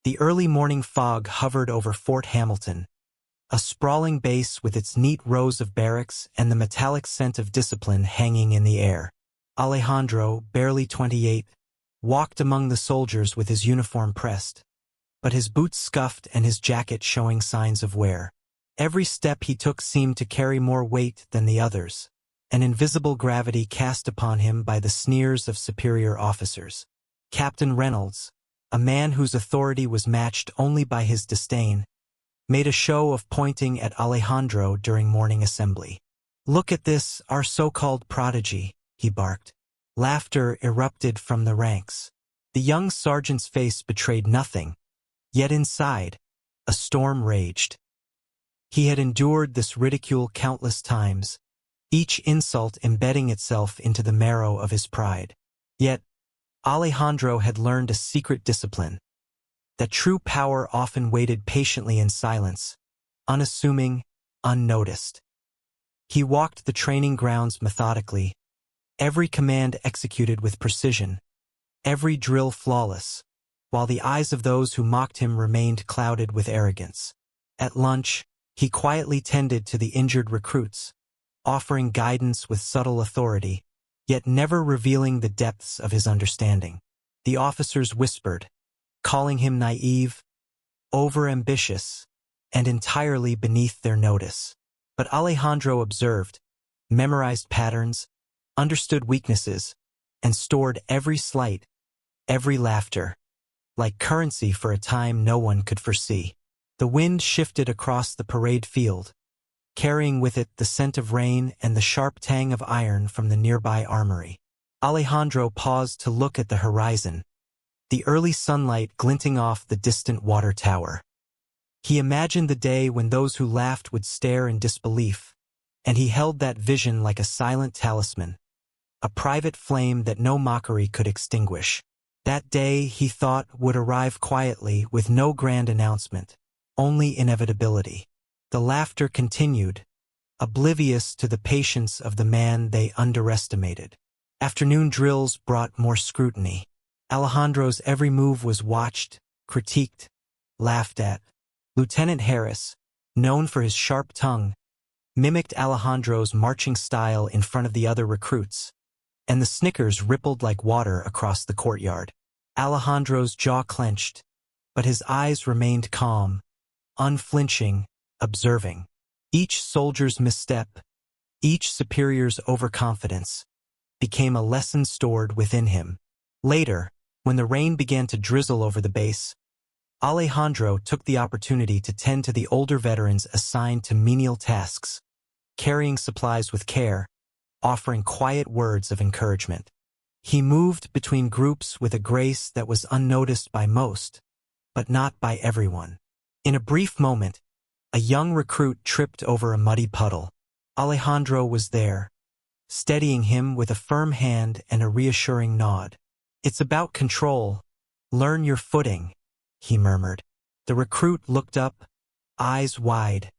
The early morning fog hovered over Fort Hamilton, a sprawling base with its neat rows of barracks and the metallic scent of discipline hanging in the air. Alejandro, barely 28, walked among the soldiers with his uniform pressed, but his boots scuffed and his jacket showing signs of wear. Every step he took seemed to carry more weight than the others, an invisible gravity cast upon him by the sneers of superior officers. Captain Reynolds, a man whose authority was matched only by his disdain, made a show of pointing at Alejandro during morning assembly. "Look at this, our so-called prodigy," he barked. Laughter erupted from the ranks. The young sergeant's face betrayed nothing, yet inside, a storm raged. He had endured this ridicule countless times, each insult embedding itself into the marrow of his pride. Yet, Alejandro had learned a secret discipline, that true power often waited patiently in silence, unassuming, unnoticed. He walked the training grounds methodically, every command executed with precision, every drill flawless, while the eyes of those who mocked him remained clouded with arrogance. At lunch, he quietly tended to the injured recruits, offering guidance with subtle authority, yet never revealing the depths of his understanding. The officers whispered, calling him naive, overambitious, and entirely beneath their notice. But Alejandro observed, memorized patterns, understood weaknesses, and stored every slight, every laughter, like currency for a time no one could foresee. The wind shifted across the parade field, carrying with it the scent of rain and the sharp tang of iron from the nearby armory. Alejandro paused to look at the horizon, the early sunlight glinting off the distant water tower. He imagined the day when those who laughed would stare in disbelief, and he held that vision like a silent talisman, a private flame that no mockery could extinguish. That day, he thought, would arrive quietly with no grand announcement, only inevitability. The laughter continued, oblivious to the patience of the man they underestimated. Afternoon drills brought more scrutiny. Alejandro's every move was watched, critiqued, laughed at. Lieutenant Harris, known for his sharp tongue, mimicked Alejandro's marching style in front of the other recruits, and the snickers rippled like water across the courtyard. Alejandro's jaw clenched, but his eyes remained calm, unflinching, observing. Each soldier's misstep, each superior's overconfidence, became a lesson stored within him. Later, when the rain began to drizzle over the base, Alejandro took the opportunity to tend to the older veterans assigned to menial tasks, carrying supplies with care, offering quiet words of encouragement. He moved between groups with a grace that was unnoticed by most, but not by everyone. In a brief moment, a young recruit tripped over a muddy puddle. Alejandro was there, steadying him with a firm hand and a reassuring nod. "It's about control. Learn your footing," he murmured. The recruit looked up, eyes wide,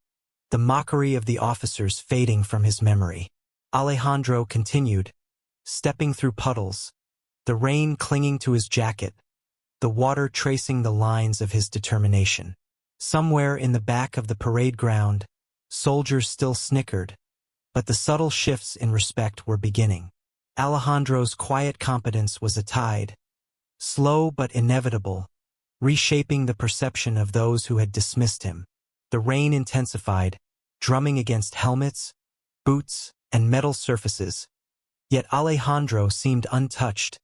the mockery of the officers fading from his memory. Alejandro continued, stepping through puddles, the rain clinging to his jacket, the water tracing the lines of his determination. Somewhere in the back of the parade ground, soldiers still snickered, but the subtle shifts in respect were beginning. Alejandro's quiet competence was a tide, slow but inevitable, reshaping the perception of those who had dismissed him. The rain intensified, drumming against helmets, boots, and metal surfaces, yet Alejandro seemed untouched,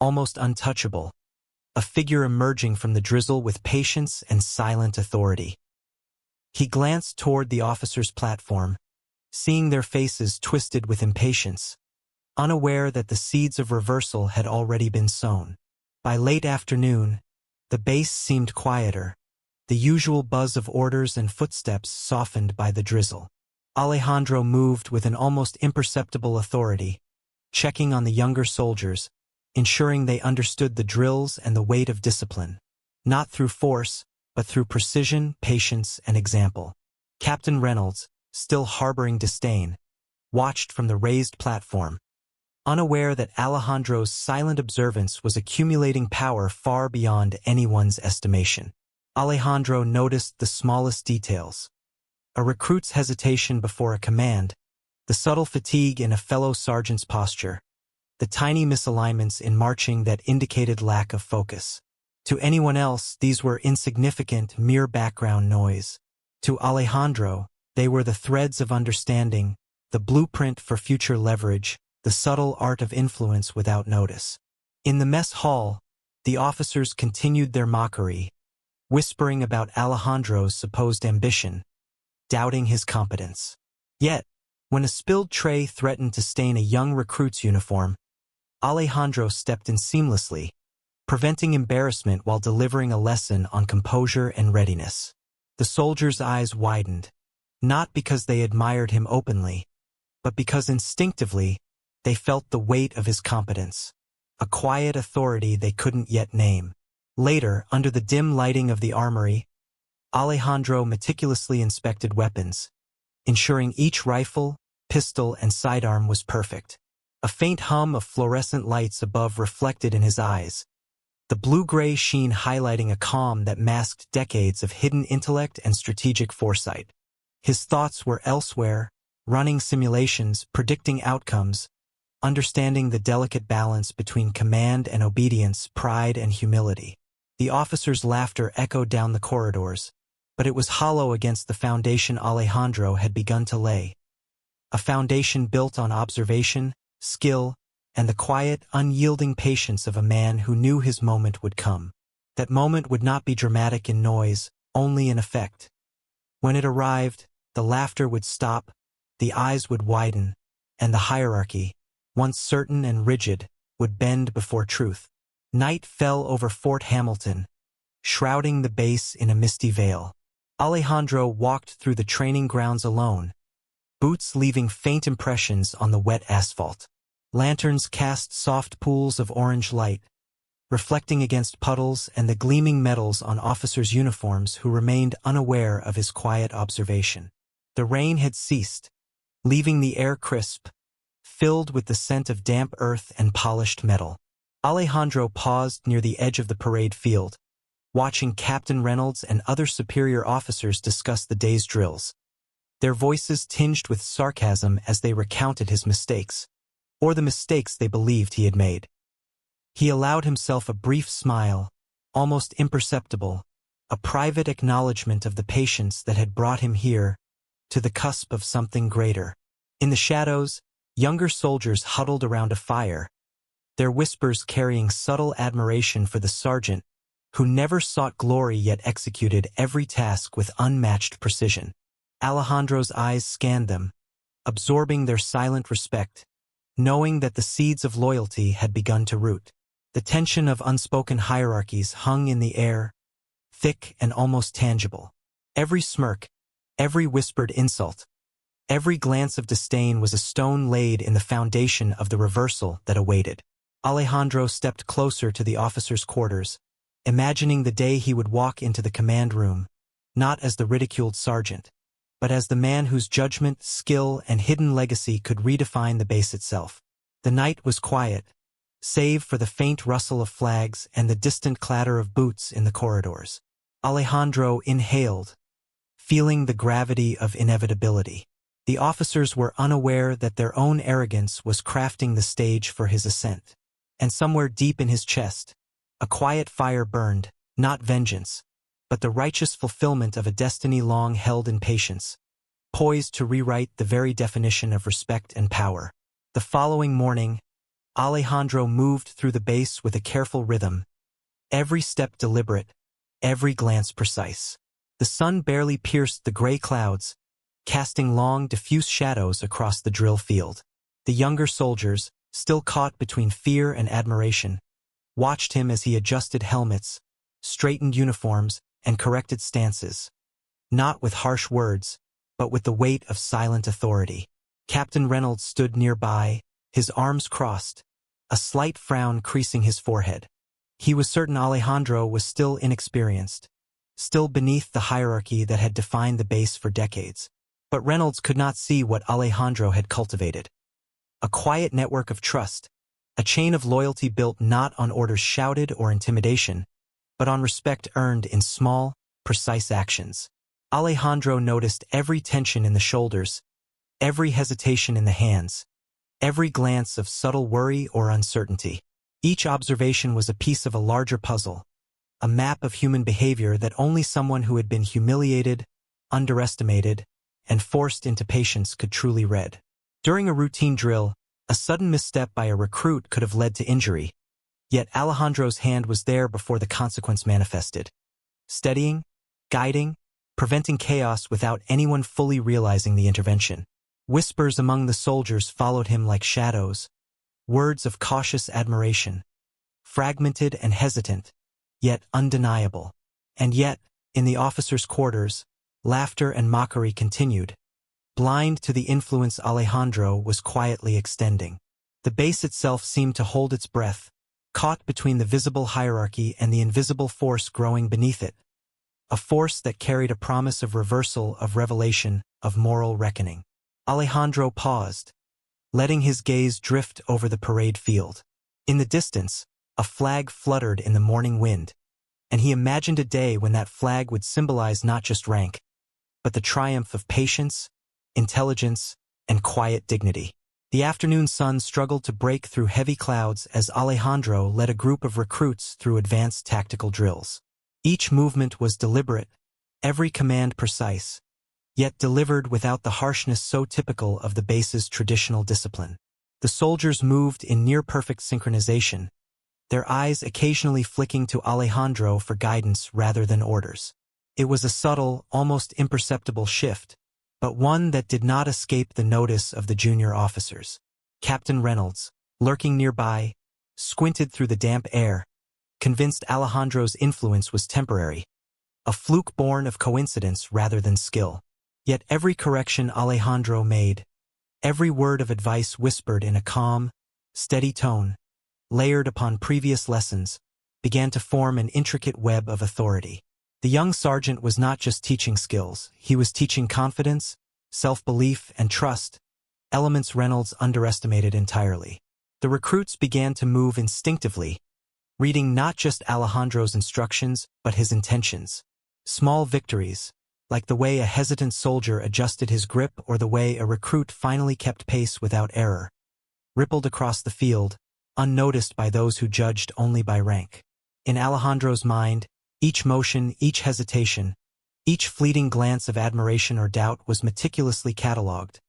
almost untouchable, a figure emerging from the drizzle with patience and silent authority. He glanced toward the officers' platform, seeing their faces twisted with impatience, unaware that the seeds of reversal had already been sown. By late afternoon, the base seemed quieter, the usual buzz of orders and footsteps softened by the drizzle. Alejandro moved with an almost imperceptible authority, checking on the younger soldiers, ensuring they understood the drills and the weight of discipline, not through force, but through precision, patience, and example. Captain Reynolds, still harboring disdain, watched from the raised platform, unaware that Alejandro's silent observance was accumulating power far beyond anyone's estimation. Alejandro noticed the smallest details. A recruit's hesitation before a command, the subtle fatigue in a fellow sergeant's posture, the tiny misalignments in marching that indicated lack of focus. To anyone else, these were insignificant, mere background noise. To Alejandro, they were the threads of understanding, the blueprint for future leverage, the subtle art of influence without notice. In the mess hall, the officers continued their mockery, whispering about Alejandro's supposed ambition, doubting his competence. Yet, when a spilled tray threatened to stain a young recruit's uniform, Alejandro stepped in seamlessly, preventing embarrassment while delivering a lesson on composure and readiness. The soldiers' eyes widened, not because they admired him openly, but because instinctively they felt the weight of his competence, a quiet authority they couldn't yet name. Later, under the dim lighting of the armory, Alejandro meticulously inspected weapons, ensuring each rifle, pistol, and sidearm was perfect. A faint hum of fluorescent lights above reflected in his eyes, the blue-gray sheen highlighting a calm that masked decades of hidden intellect and strategic foresight. His thoughts were elsewhere, running simulations, predicting outcomes, understanding the delicate balance between command and obedience, pride and humility. The officers' laughter echoed down the corridors, but it was hollow against the foundation Alejandro had begun to lay. A foundation built on observation, skill, and the quiet, unyielding patience of a man who knew his moment would come. That moment would not be dramatic in noise, only in effect. When it arrived, the laughter would stop, the eyes would widen, and the hierarchy, once certain and rigid, would bend before truth. Night fell over Fort Hamilton, shrouding the base in a misty veil. Alejandro walked through the training grounds alone, boots leaving faint impressions on the wet asphalt. Lanterns cast soft pools of orange light, reflecting against puddles and the gleaming metals on officers' uniforms who remained unaware of his quiet observation. The rain had ceased, leaving the air crisp, filled with the scent of damp earth and polished metal. Alejandro paused near the edge of the parade field, watching Captain Reynolds and other superior officers discuss the day's drills, their voices tinged with sarcasm as they recounted his mistakes, or the mistakes they believed he had made. He allowed himself a brief smile, almost imperceptible, a private acknowledgement of the patience that had brought him here, to the cusp of something greater. In the shadows, younger soldiers huddled around a fire, their whispers carrying subtle admiration for the sergeant, who never sought glory yet executed every task with unmatched precision. Alejandro's eyes scanned them, absorbing their silent respect, knowing that the seeds of loyalty had begun to root. The tension of unspoken hierarchies hung in the air, thick and almost tangible. Every smirk, every whispered insult, every glance of disdain was a stone laid in the foundation of the reversal that awaited. Alejandro stepped closer to the officers' quarters, imagining the day he would walk into the command room, not as the ridiculed sergeant, but as the man whose judgment, skill, and hidden legacy could redefine the base itself. The night was quiet, save for the faint rustle of flags and the distant clatter of boots in the corridors. Alejandro inhaled, feeling the gravity of inevitability. The officers were unaware that their own arrogance was crafting the stage for his ascent. And somewhere deep in his chest, a quiet fire burned, not vengeance, but the righteous fulfillment of a destiny long held in patience, poised to rewrite the very definition of respect and power. The following morning, Alejandro moved through the base with a careful rhythm, every step deliberate, every glance precise. The sun barely pierced the gray clouds, casting long, diffuse shadows across the drill field. The younger soldiers, still caught between fear and admiration, watched him as he adjusted helmets, straightened uniforms, and corrected stances, not with harsh words, but with the weight of silent authority. Captain Reynolds stood nearby, his arms crossed, a slight frown creasing his forehead. He was certain Alejandro was still inexperienced, still beneath the hierarchy that had defined the base for decades. But Reynolds could not see what Alejandro had cultivated. A quiet network of trust, a chain of loyalty built not on orders shouted or intimidation, but on respect earned in small, precise actions. Alejandro noticed every tension in the shoulders, every hesitation in the hands, every glance of subtle worry or uncertainty. Each observation was a piece of a larger puzzle, a map of human behavior that only someone who had been humiliated, underestimated, and forced into patience could truly read. During a routine drill, a sudden misstep by a recruit could have led to injury, yet Alejandro's hand was there before the consequence manifested, steadying, guiding, preventing chaos without anyone fully realizing the intervention. Whispers among the soldiers followed him like shadows, words of cautious admiration, fragmented and hesitant, yet undeniable. And yet, in the officers' quarters, laughter and mockery continued, blind to the influence Alejandro was quietly extending. The base itself seemed to hold its breath, caught between the visible hierarchy and the invisible force growing beneath it, a force that carried a promise of reversal, of revelation, of moral reckoning. Alejandro paused, letting his gaze drift over the parade field. In the distance, a flag fluttered in the morning wind, and he imagined a day when that flag would symbolize not just rank, but the triumph of patience, intelligence, and quiet dignity. The afternoon sun struggled to break through heavy clouds as Alejandro led a group of recruits through advanced tactical drills. Each movement was deliberate, every command precise, yet delivered without the harshness so typical of the base's traditional discipline. The soldiers moved in near-perfect synchronization, their eyes occasionally flicking to Alejandro for guidance rather than orders. It was a subtle, almost imperceptible shift, but one that did not escape the notice of the junior officers. Captain Reynolds, lurking nearby, squinted through the damp air, convinced Alejandro's influence was temporary, a fluke born of coincidence rather than skill. Yet every correction Alejandro made, every word of advice whispered in a calm, steady tone, layered upon previous lessons, began to form an intricate web of authority. The young sergeant was not just teaching skills, he was teaching confidence, self-belief, and trust, elements Reynolds underestimated entirely. The recruits began to move instinctively, reading not just Alejandro's instructions, but his intentions. Small victories, like the way a hesitant soldier adjusted his grip or the way a recruit finally kept pace without error, rippled across the field, unnoticed by those who judged only by rank. In Alejandro's mind, each motion, each hesitation, each fleeting glance of admiration or doubt was meticulously catalogued,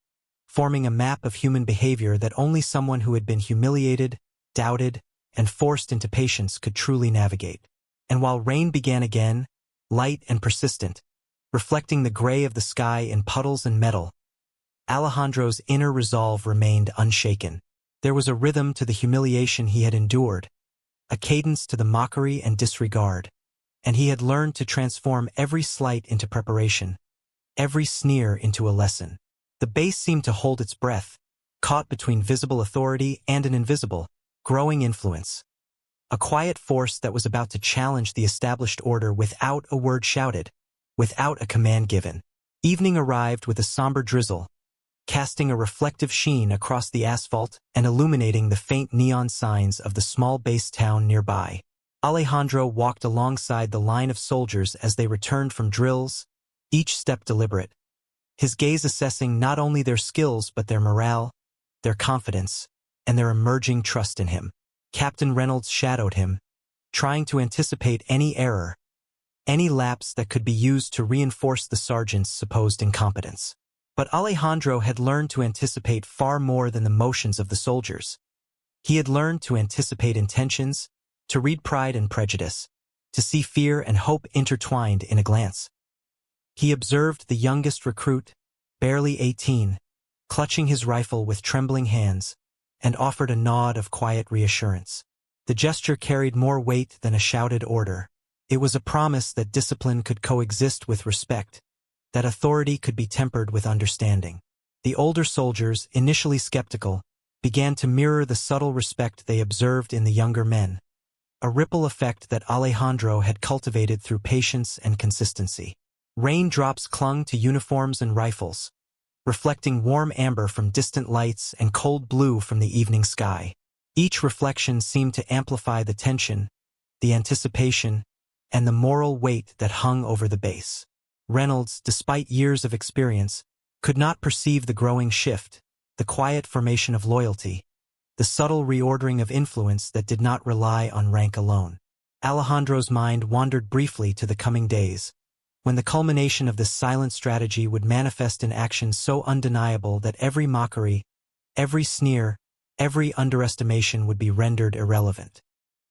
forming a map of human behavior that only someone who had been humiliated, doubted, and forced into patience could truly navigate. And while rain began again, light and persistent, reflecting the gray of the sky in puddles and metal, Alejandro's inner resolve remained unshaken. There was a rhythm to the humiliation he had endured, a cadence to the mockery and disregard, and he had learned to transform every slight into preparation, every sneer into a lesson. The base seemed to hold its breath, caught between visible authority and an invisible, growing influence. A quiet force that was about to challenge the established order without a word shouted, without a command given. Evening arrived with a somber drizzle, casting a reflective sheen across the asphalt and illuminating the faint neon signs of the small base town nearby. Alejandro walked alongside the line of soldiers as they returned from drills, each step deliberate, his gaze assessing not only their skills but their morale, their confidence, and their emerging trust in him. Captain Reynolds shadowed him, trying to anticipate any error, any lapse that could be used to reinforce the sergeant's supposed incompetence. But Alejandro had learned to anticipate far more than the motions of the soldiers. He had learned to anticipate intentions, to read pride and prejudice, to see fear and hope intertwined in a glance. He observed the youngest recruit, barely 18, clutching his rifle with trembling hands, and offered a nod of quiet reassurance. The gesture carried more weight than a shouted order. It was a promise that discipline could coexist with respect, that authority could be tempered with understanding. The older soldiers, initially skeptical, began to mirror the subtle respect they observed in the younger men, a ripple effect that Alejandro had cultivated through patience and consistency. Raindrops clung to uniforms and rifles, reflecting warm amber from distant lights and cold blue from the evening sky. Each reflection seemed to amplify the tension, the anticipation, and the moral weight that hung over the base. Reynolds, despite years of experience, could not perceive the growing shift, the quiet formation of loyalty, the subtle reordering of influence that did not rely on rank alone. Alejandro's mind wandered briefly to the coming days, when the culmination of this silent strategy would manifest in actions so undeniable that every mockery, every sneer, every underestimation would be rendered irrelevant.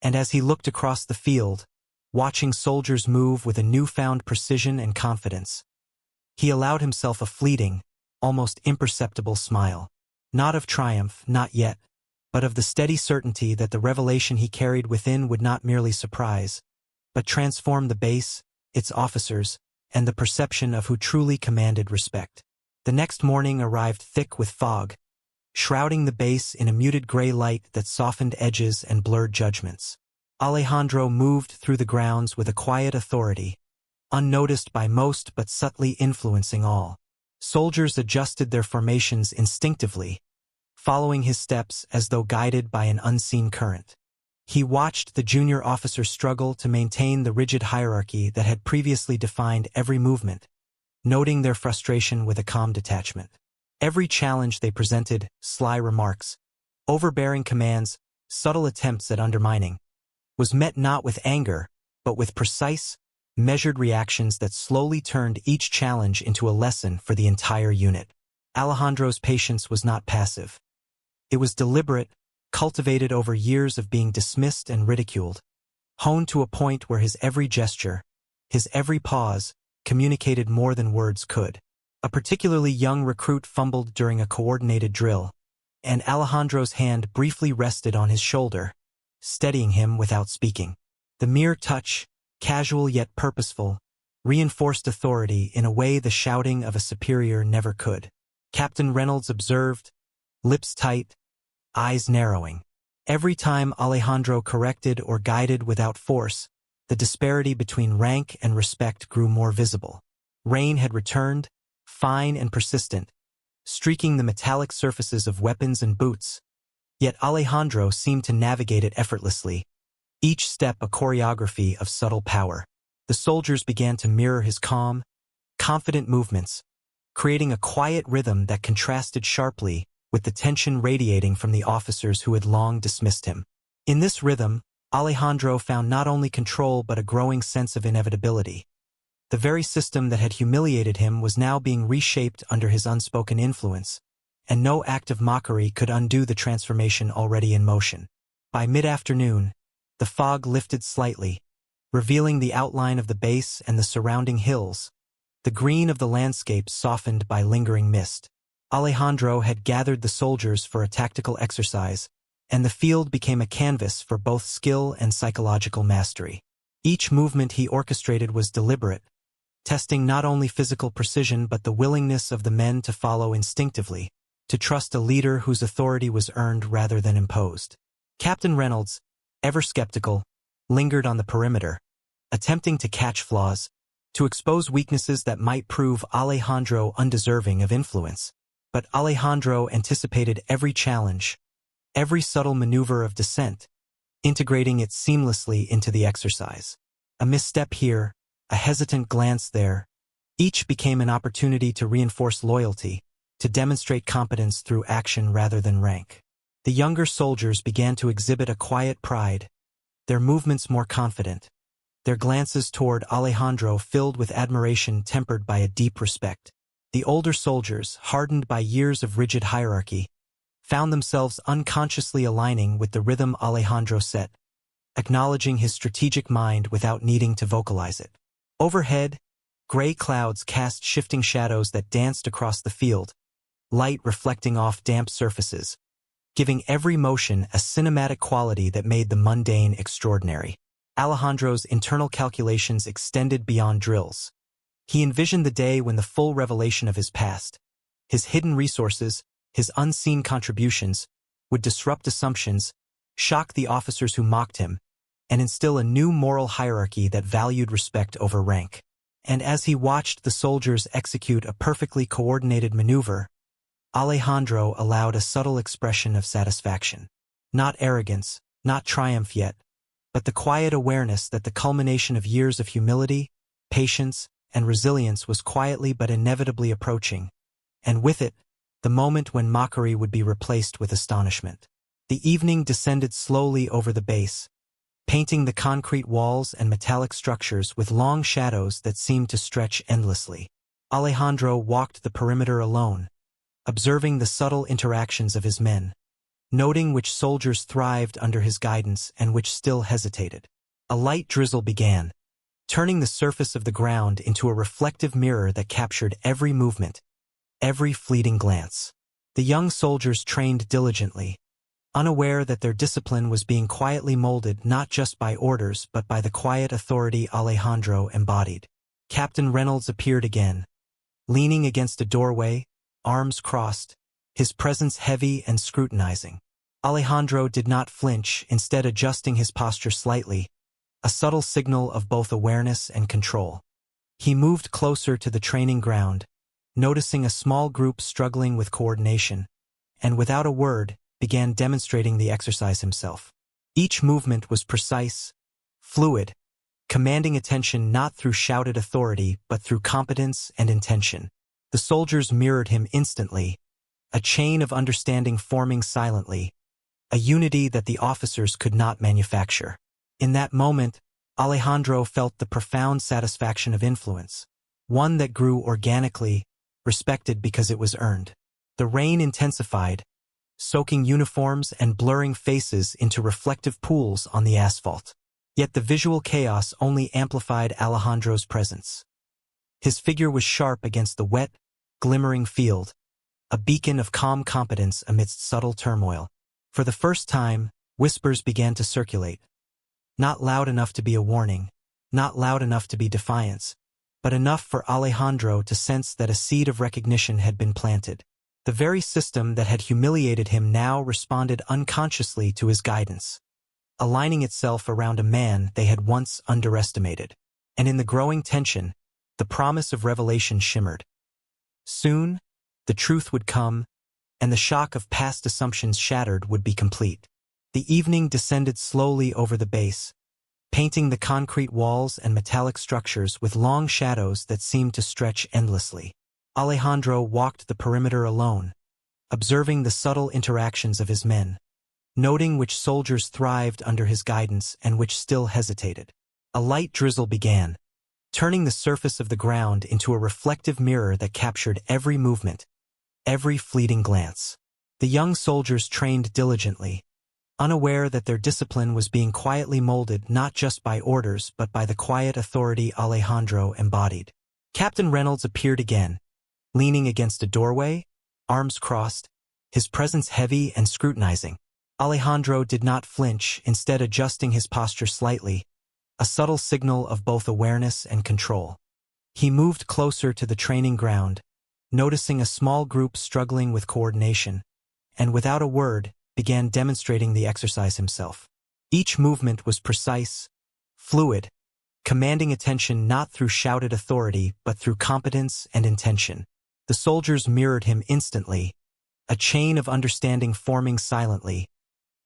And as he looked across the field, watching soldiers move with a newfound precision and confidence, he allowed himself a fleeting, almost imperceptible smile. Not of triumph, not yet, but of the steady certainty that the revelation he carried within would not merely surprise, but transform the base, its officers, and the perception of who truly commanded respect. The next morning arrived thick with fog, shrouding the base in a muted gray light that softened edges and blurred judgments. Alejandro moved through the grounds with a quiet authority, unnoticed by most but subtly influencing all. Soldiers adjusted their formations instinctively, following his steps as though guided by an unseen current. He watched the junior officers struggle to maintain the rigid hierarchy that had previously defined every movement, noting their frustration with a calm detachment. Every challenge they presented, sly remarks, overbearing commands, subtle attempts at undermining, was met not with anger, but with precise, measured reactions that slowly turned each challenge into a lesson for the entire unit. Alejandro's patience was not passive. It was deliberate, cultivated over years of being dismissed and ridiculed, honed to a point where his every gesture, his every pause, communicated more than words could. A particularly young recruit fumbled during a coordinated drill, and Alejandro's hand briefly rested on his shoulder, steadying him without speaking. The mere touch, casual yet purposeful, reinforced authority in a way the shouting of a superior never could. Captain Reynolds observed, lips tight, eyes narrowing. Every time Alejandro corrected or guided without force, the disparity between rank and respect grew more visible. Rain had returned, fine and persistent, streaking the metallic surfaces of weapons and boots, yet Alejandro seemed to navigate it effortlessly, each step a choreography of subtle power. The soldiers began to mirror his calm, confident movements, creating a quiet rhythm that contrasted sharply with the tension radiating from the officers who had long dismissed him. In this rhythm, Alejandro found not only control but a growing sense of inevitability. The very system that had humiliated him was now being reshaped under his unspoken influence, and no act of mockery could undo the transformation already in motion. By mid-afternoon, the fog lifted slightly, revealing the outline of the base and the surrounding hills, the green of the landscape softened by lingering mist. Alejandro had gathered the soldiers for a tactical exercise, and the field became a canvas for both skill and psychological mastery. Each movement he orchestrated was deliberate, testing not only physical precision but the willingness of the men to follow instinctively, to trust a leader whose authority was earned rather than imposed. Captain Reynolds, ever skeptical, lingered on the perimeter, attempting to catch flaws, to expose weaknesses that might prove Alejandro undeserving of influence. But Alejandro anticipated every challenge, every subtle maneuver of descent, integrating it seamlessly into the exercise. A misstep here, a hesitant glance there, each became an opportunity to reinforce loyalty, to demonstrate competence through action rather than rank. The younger soldiers began to exhibit a quiet pride, their movements more confident, their glances toward Alejandro filled with admiration tempered by a deep respect. The older soldiers, hardened by years of rigid hierarchy, found themselves unconsciously aligning with the rhythm Alejandro set, acknowledging his strategic mind without needing to vocalize it. Overhead, gray clouds cast shifting shadows that danced across the field, light reflecting off damp surfaces, giving every motion a cinematic quality that made the mundane extraordinary. Alejandro's internal calculations extended beyond drills. He envisioned the day when the full revelation of his past, his hidden resources, his unseen contributions, would disrupt assumptions, shock the officers who mocked him, and instill a new moral hierarchy that valued respect over rank. And as he watched the soldiers execute a perfectly coordinated maneuver, Alejandro allowed a subtle expression of satisfaction. Not arrogance, not triumph yet, but the quiet awareness that the culmination of years of humility, patience, and resilience was quietly but inevitably approaching, and with it, the moment when mockery would be replaced with astonishment. The evening descended slowly over the base, painting the concrete walls and metallic structures with long shadows that seemed to stretch endlessly. Alejandro walked the perimeter alone, observing the subtle interactions of his men, noting which soldiers thrived under his guidance and which still hesitated. A light drizzle began, turning the surface of the ground into a reflective mirror that captured every movement, every fleeting glance. The young soldiers trained diligently, unaware that their discipline was being quietly molded not just by orders but by the quiet authority Alejandro embodied. Captain Reynolds appeared again, leaning against a doorway, arms crossed, his presence heavy and scrutinizing. Alejandro did not flinch, instead adjusting his posture slightly, a subtle signal of both awareness and control. He moved closer to the training ground, noticing a small group struggling with coordination, and without a word, began demonstrating the exercise himself. Each movement was precise, fluid, commanding attention not through shouted authority but through competence and intention. The soldiers mirrored him instantly, a chain of understanding forming silently, a unity that the officers could not manufacture. In that moment, Alejandro felt the profound satisfaction of influence, one that grew organically, respected because it was earned. The rain intensified, soaking uniforms and blurring faces into reflective pools on the asphalt. Yet the visual chaos only amplified Alejandro's presence. His figure was sharp against the wet, glimmering field, a beacon of calm competence amidst subtle turmoil. For the first time, whispers began to circulate. Not loud enough to be a warning, not loud enough to be defiance, but enough for Alejandro to sense that a seed of recognition had been planted. The very system that had humiliated him now responded unconsciously to his guidance, aligning itself around a man they had once underestimated. And in the growing tension, the promise of revelation shimmered. Soon, the truth would come, and the shock of past assumptions shattered would be complete. The evening descended slowly over the base, painting the concrete walls and metallic structures with long shadows that seemed to stretch endlessly. Alejandro walked the perimeter alone, observing the subtle interactions of his men, noting which soldiers thrived under his guidance and which still hesitated. A light drizzle began, turning the surface of the ground into a reflective mirror that captured every movement, every fleeting glance. The young soldiers trained diligently, unaware that their discipline was being quietly molded not just by orders but by the quiet authority Alejandro embodied. Captain Reynolds appeared again, leaning against a doorway, arms crossed, his presence heavy and scrutinizing. Alejandro did not flinch, instead adjusting his posture slightly, a subtle signal of both awareness and control. He moved closer to the training ground, noticing a small group struggling with coordination, and without a word, began demonstrating the exercise himself. Each movement was precise, fluid, commanding attention not through shouted authority but through competence and intention. The soldiers mirrored him instantly, a chain of understanding forming silently,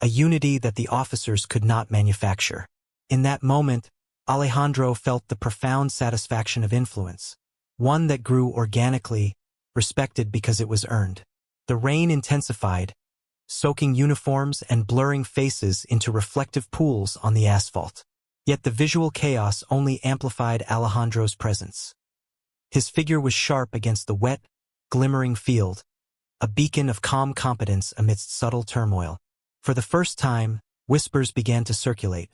a unity that the officers could not manufacture. In that moment, Alejandro felt the profound satisfaction of influence, one that grew organically, respected because it was earned. The rain intensified, soaking uniforms and blurring faces into reflective pools on the asphalt. Yet the visual chaos only amplified Alejandro's presence. His figure was sharp against the wet, glimmering field, a beacon of calm competence amidst subtle turmoil. For the first time, whispers began to circulate.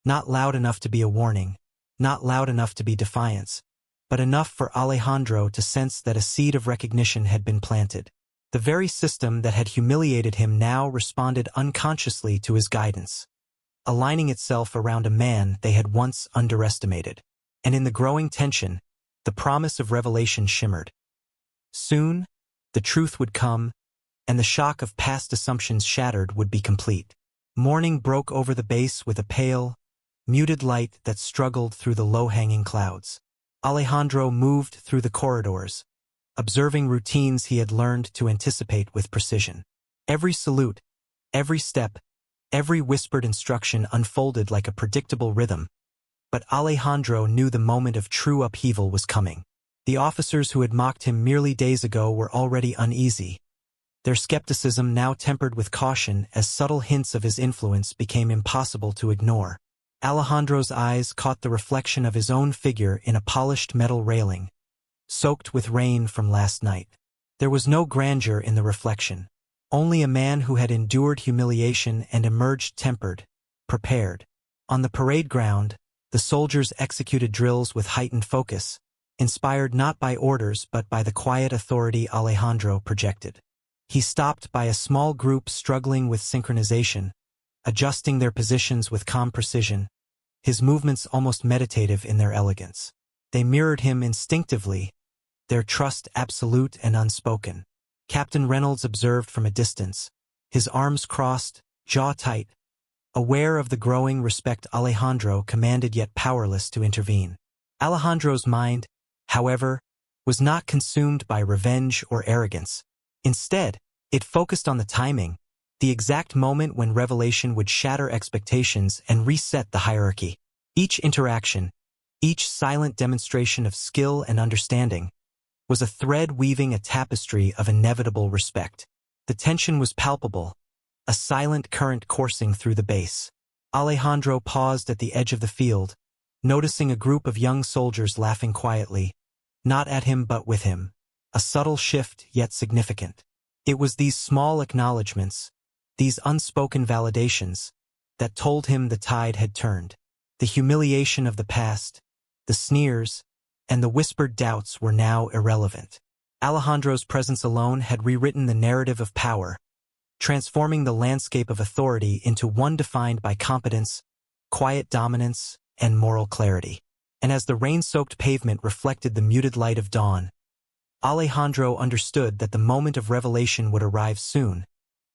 Not loud enough to be a warning, not loud enough to be defiance, but enough for Alejandro to sense that a seed of recognition had been planted. The very system that had humiliated him now responded unconsciously to his guidance, aligning itself around a man they had once underestimated. And in the growing tension, the promise of revelation shimmered. Soon, the truth would come, and the shock of past assumptions shattered would be complete. Morning broke over the base with a pale, muted light that struggled through the low-hanging clouds. Alejandro moved through the corridors, observing routines he had learned to anticipate with precision. Every salute, every step, Every whispered instruction unfolded like a predictable rhythm, but Alejandro knew the moment of true upheaval was coming. The officers who had mocked him merely days ago were already uneasy, their skepticism now tempered with caution as subtle hints of his influence became impossible to ignore. Alejandro's eyes caught the reflection of his own figure in a polished metal railing, soaked with rain from last night. There was no grandeur in the reflection, only a man who had endured humiliation and emerged tempered, prepared. On the parade ground, the soldiers executed drills with heightened focus, inspired not by orders but by the quiet authority Alejandro projected. He stopped by a small group struggling with synchronization, adjusting their positions with calm precision, his movements almost meditative in their elegance. They mirrored him instinctively, their trust absolute and unspoken. Captain Reynolds observed from a distance, his arms crossed, jaw tight, aware of the growing respect Alejandro commanded yet powerless to intervene. Alejandro's mind, however, was not consumed by revenge or arrogance. Instead, it focused on the timing, the exact moment when revelation would shatter expectations and reset the hierarchy. Each interaction, each silent demonstration of skill and understanding, was a thread weaving a tapestry of inevitable respect. The tension was palpable, a silent current coursing through the base. Alejandro paused at the edge of the field, noticing a group of young soldiers laughing quietly, not at him but with him, a subtle shift yet significant. It was these small acknowledgments, these unspoken validations, that told him the tide had turned. The humiliation of the past, the sneers, and the whispered doubts were now irrelevant. Alejandro's presence alone had rewritten the narrative of power, transforming the landscape of authority into one defined by competence, quiet dominance, and moral clarity. And as the rain-soaked pavement reflected the muted light of dawn, Alejandro understood that the moment of revelation would arrive soon,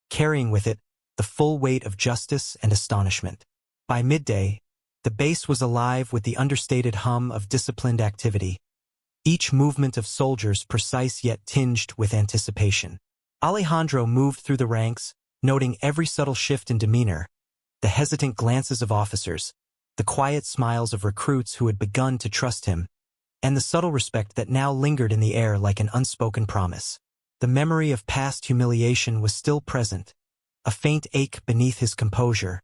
carrying with it the full weight of justice and astonishment. By midday, the base was alive with the understated hum of disciplined activity, each movement of soldiers precise yet tinged with anticipation. Alejandro moved through the ranks, noting every subtle shift in demeanor, the hesitant glances of officers, the quiet smiles of recruits who had begun to trust him, and the subtle respect that now lingered in the air like an unspoken promise. The memory of past humiliation was still present, a faint ache beneath his composure,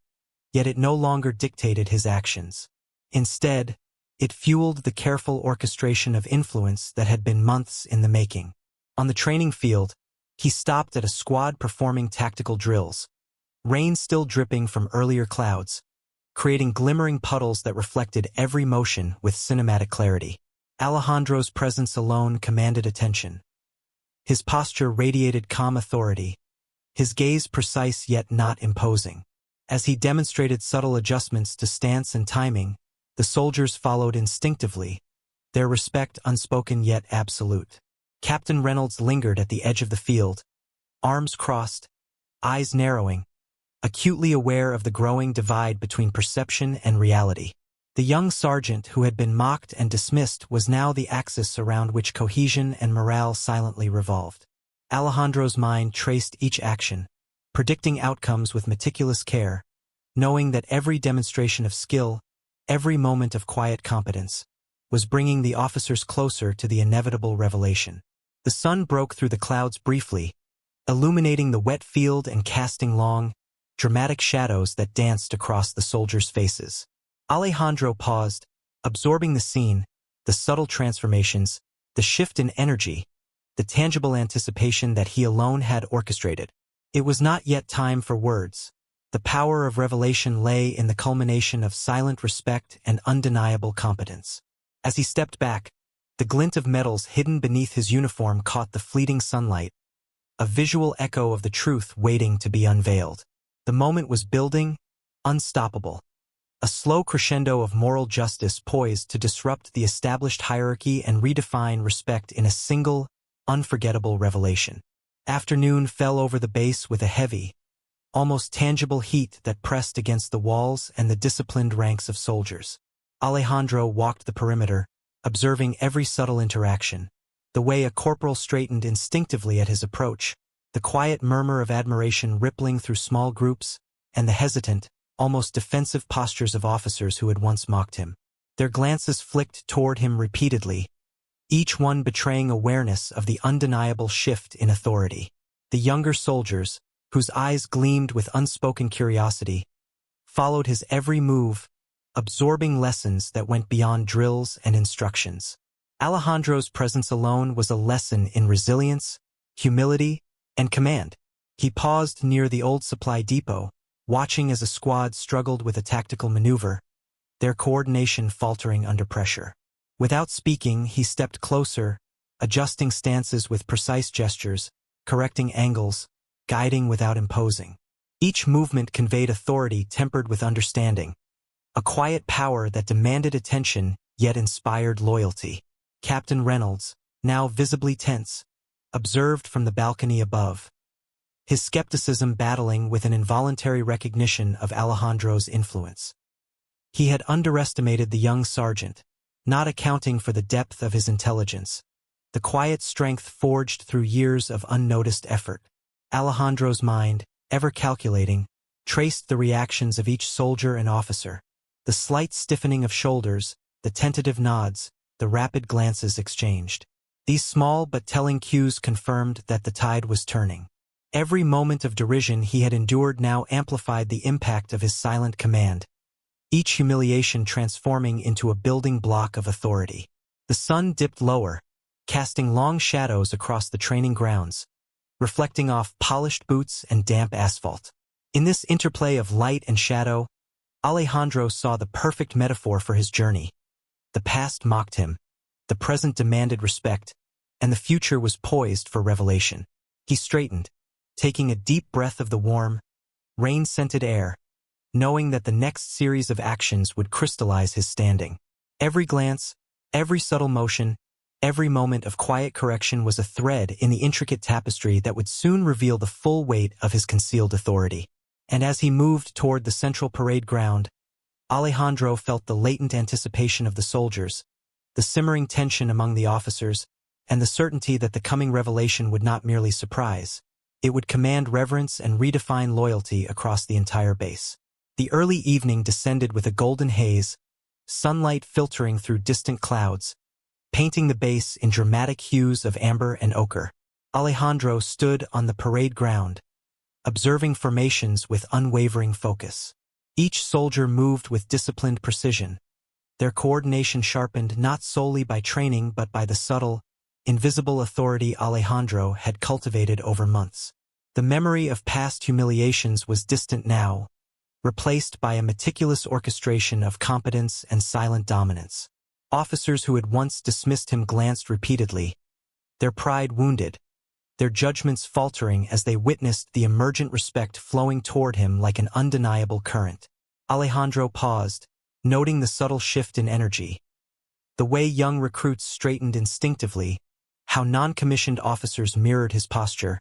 yet it no longer dictated his actions. Instead, it fueled the careful orchestration of influence that had been months in the making. On the training field, he stopped at a squad performing tactical drills, rain still dripping from earlier clouds, creating glimmering puddles that reflected every motion with cinematic clarity. Alejandro's presence alone commanded attention. His posture radiated calm authority, his gaze precise yet not imposing. As he demonstrated subtle adjustments to stance and timing, the soldiers followed instinctively, their respect unspoken yet absolute. Captain Reynolds lingered at the edge of the field, arms crossed, eyes narrowing, acutely aware of the growing divide between perception and reality. The young sergeant who had been mocked and dismissed was now the axis around which cohesion and morale silently revolved. Alejandro's mind traced each action, predicting outcomes with meticulous care, knowing that every demonstration of skill, every moment of quiet competence, was bringing the officers closer to the inevitable revelation. The sun broke through the clouds briefly, illuminating the wet field and casting long, dramatic shadows that danced across the soldiers' faces. Alejandro paused, absorbing the scene, the subtle transformations, the shift in energy, the tangible anticipation that he alone had orchestrated. It was not yet time for words. The power of revelation lay in the culmination of silent respect and undeniable competence. As he stepped back, the glint of metals hidden beneath his uniform caught the fleeting sunlight, a visual echo of the truth waiting to be unveiled. The moment was building, unstoppable. A slow crescendo of moral justice poised to disrupt the established hierarchy and redefine respect in a single, unforgettable revelation. Afternoon fell over the base with a heavy, almost tangible heat that pressed against the walls and the disciplined ranks of soldiers. Alejandro walked the perimeter, observing every subtle interaction, the way a corporal straightened instinctively at his approach, the quiet murmur of admiration rippling through small groups, and the hesitant, almost defensive postures of officers who had once mocked him. Their glances flicked toward him repeatedly, each one betraying awareness of the undeniable shift in authority. The younger soldiers, whose eyes gleamed with unspoken curiosity, followed his every move, absorbing lessons that went beyond drills and instructions. Alejandro's presence alone was a lesson in resilience, humility, and command. He paused near the old supply depot, watching as a squad struggled with a tactical maneuver, their coordination faltering under pressure. Without speaking, he stepped closer, adjusting stances with precise gestures, correcting angles, guiding without imposing. Each movement conveyed authority tempered with understanding, a quiet power that demanded attention yet inspired loyalty. Captain Reynolds, now visibly tense, observed from the balcony above, his skepticism battling with an involuntary recognition of Alejandro's influence. He had underestimated the young sergeant, not accounting for the depth of his intelligence, the quiet strength forged through years of unnoticed effort. Alejandro's mind, ever calculating, traced the reactions of each soldier and officer, the slight stiffening of shoulders, the tentative nods, the rapid glances exchanged. These small but telling cues confirmed that the tide was turning. Every moment of derision he had endured now amplified the impact of his silent command, each humiliation transforming into a building block of authority. The sun dipped lower, casting long shadows across the training grounds, reflecting off polished boots and damp asphalt. In this interplay of light and shadow, Alejandro saw the perfect metaphor for his journey. The past mocked him, the present demanded respect, and the future was poised for revelation. He straightened, taking a deep breath of the warm, rain-scented air, knowing that the next series of actions would crystallize his standing. Every glance, every subtle motion, every moment of quiet correction was a thread in the intricate tapestry that would soon reveal the full weight of his concealed authority. And as he moved toward the central parade ground, Alejandro felt the latent anticipation of the soldiers, the simmering tension among the officers, and the certainty that the coming revelation would not merely surprise. It would command reverence and redefine loyalty across the entire base. The early evening descended with a golden haze, sunlight filtering through distant clouds, painting the base in dramatic hues of amber and ochre. Alejandro stood on the parade ground, observing formations with unwavering focus. Each soldier moved with disciplined precision, their coordination sharpened not solely by training but by the subtle, invisible authority Alejandro had cultivated over months. The memory of past humiliations was distant now, replaced by a meticulous orchestration of competence and silent dominance. Officers who had once dismissed him glanced repeatedly, their pride wounded, their judgments faltering as they witnessed the emergent respect flowing toward him like an undeniable current. Alejandro paused, noting the subtle shift in energy, the way young recruits straightened instinctively, how non-commissioned officers mirrored his posture,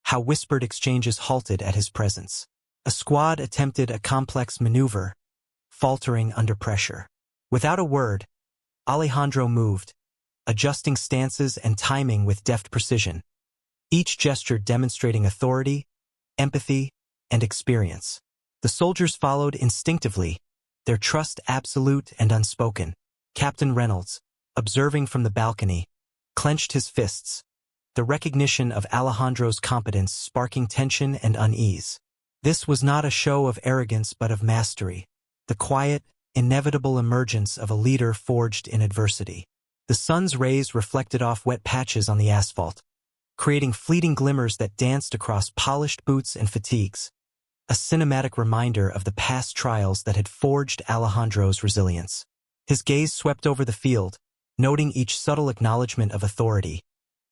how whispered exchanges halted at his presence. A squad attempted a complex maneuver, faltering under pressure. Without a word, Alejandro moved, adjusting stances and timing with deft precision, each gesture demonstrating authority, empathy, and experience. The soldiers followed instinctively, their trust absolute and unspoken. Captain Reynolds, observing from the balcony, clenched his fists, the recognition of Alejandro's competence sparking tension and unease. This was not a show of arrogance but of mastery, the quiet, inevitable emergence of a leader forged in adversity. The sun's rays reflected off wet patches on the asphalt, creating fleeting glimmers that danced across polished boots and fatigues, a cinematic reminder of the past trials that had forged Alejandro's resilience. His gaze swept over the field, noting each subtle acknowledgement of authority,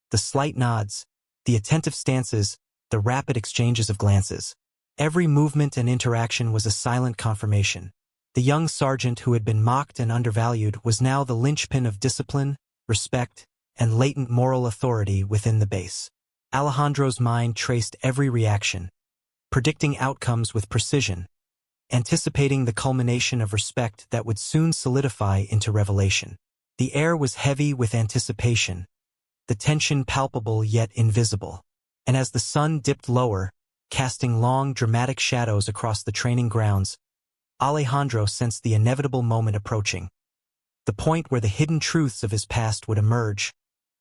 the slight nods, the attentive stances, the rapid exchanges of glances. Every movement and interaction was a silent confirmation. The young sergeant who had been mocked and undervalued was now the linchpin of discipline, respect, and latent moral authority within the base. Alejandro's mind traced every reaction, predicting outcomes with precision, anticipating the culmination of respect that would soon solidify into revelation. The air was heavy with anticipation, the tension palpable yet invisible. And as the sun dipped lower, casting long, dramatic shadows across the training grounds. Alejandro sensed the inevitable moment approaching, the point where the hidden truths of his past would emerge,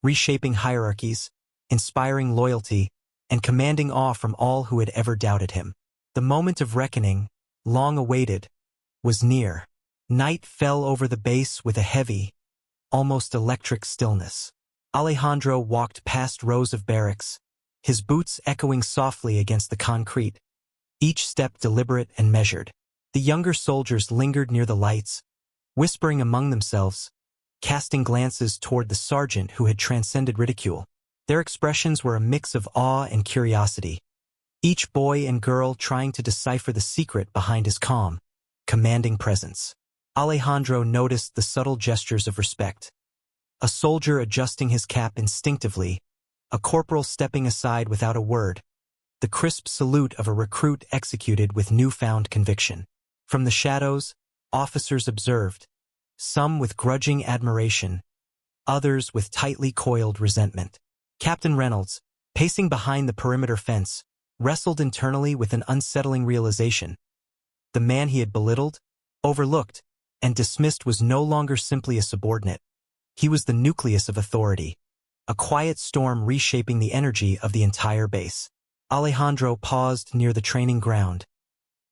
reshaping hierarchies, inspiring loyalty, and commanding awe from all who had ever doubted him. The moment of reckoning, long awaited, was near. Night fell over the base with a heavy, almost electric stillness. Alejandro walked past rows of barracks, his boots echoing softly against the concrete, each step deliberate and measured. The younger soldiers lingered near the lights, whispering among themselves, casting glances toward the sergeant who had transcended ridicule. Their expressions were a mix of awe and curiosity, each boy and girl trying to decipher the secret behind his calm, commanding presence. Alejandro noticed the subtle gestures of respect. A soldier adjusting his cap instinctively, a corporal stepping aside without a word, the crisp salute of a recruit executed with newfound conviction. From the shadows, officers observed, some with grudging admiration, others with tightly coiled resentment. Captain Reynolds, pacing behind the perimeter fence, wrestled internally with an unsettling realization. The man he had belittled, overlooked, and dismissed was no longer simply a subordinate. He was the nucleus of authority, a quiet storm reshaping the energy of the entire base. Alejandro paused near the training ground,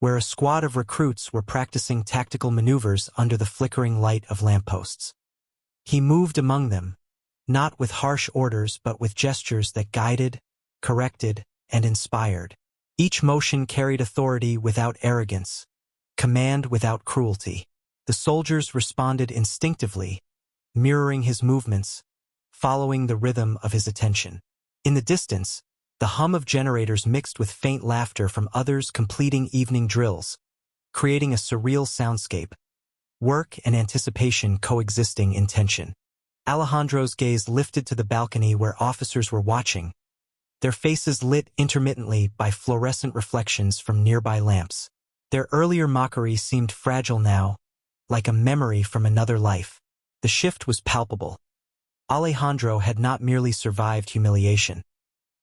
where a squad of recruits were practicing tactical maneuvers under the flickering light of lampposts. He moved among them, not with harsh orders but with gestures that guided, corrected, and inspired. Each motion carried authority without arrogance, command without cruelty. The soldiers responded instinctively, mirroring his movements, following the rhythm of his attention. In the distance, the hum of generators mixed with faint laughter from others completing evening drills, creating a surreal soundscape, work and anticipation coexisting in tension. Alejandro's gaze lifted to the balcony where officers were watching, their faces lit intermittently by fluorescent reflections from nearby lamps. Their earlier mockery seemed fragile now, like a memory from another life. The shift was palpable. Alejandro had not merely survived humiliation.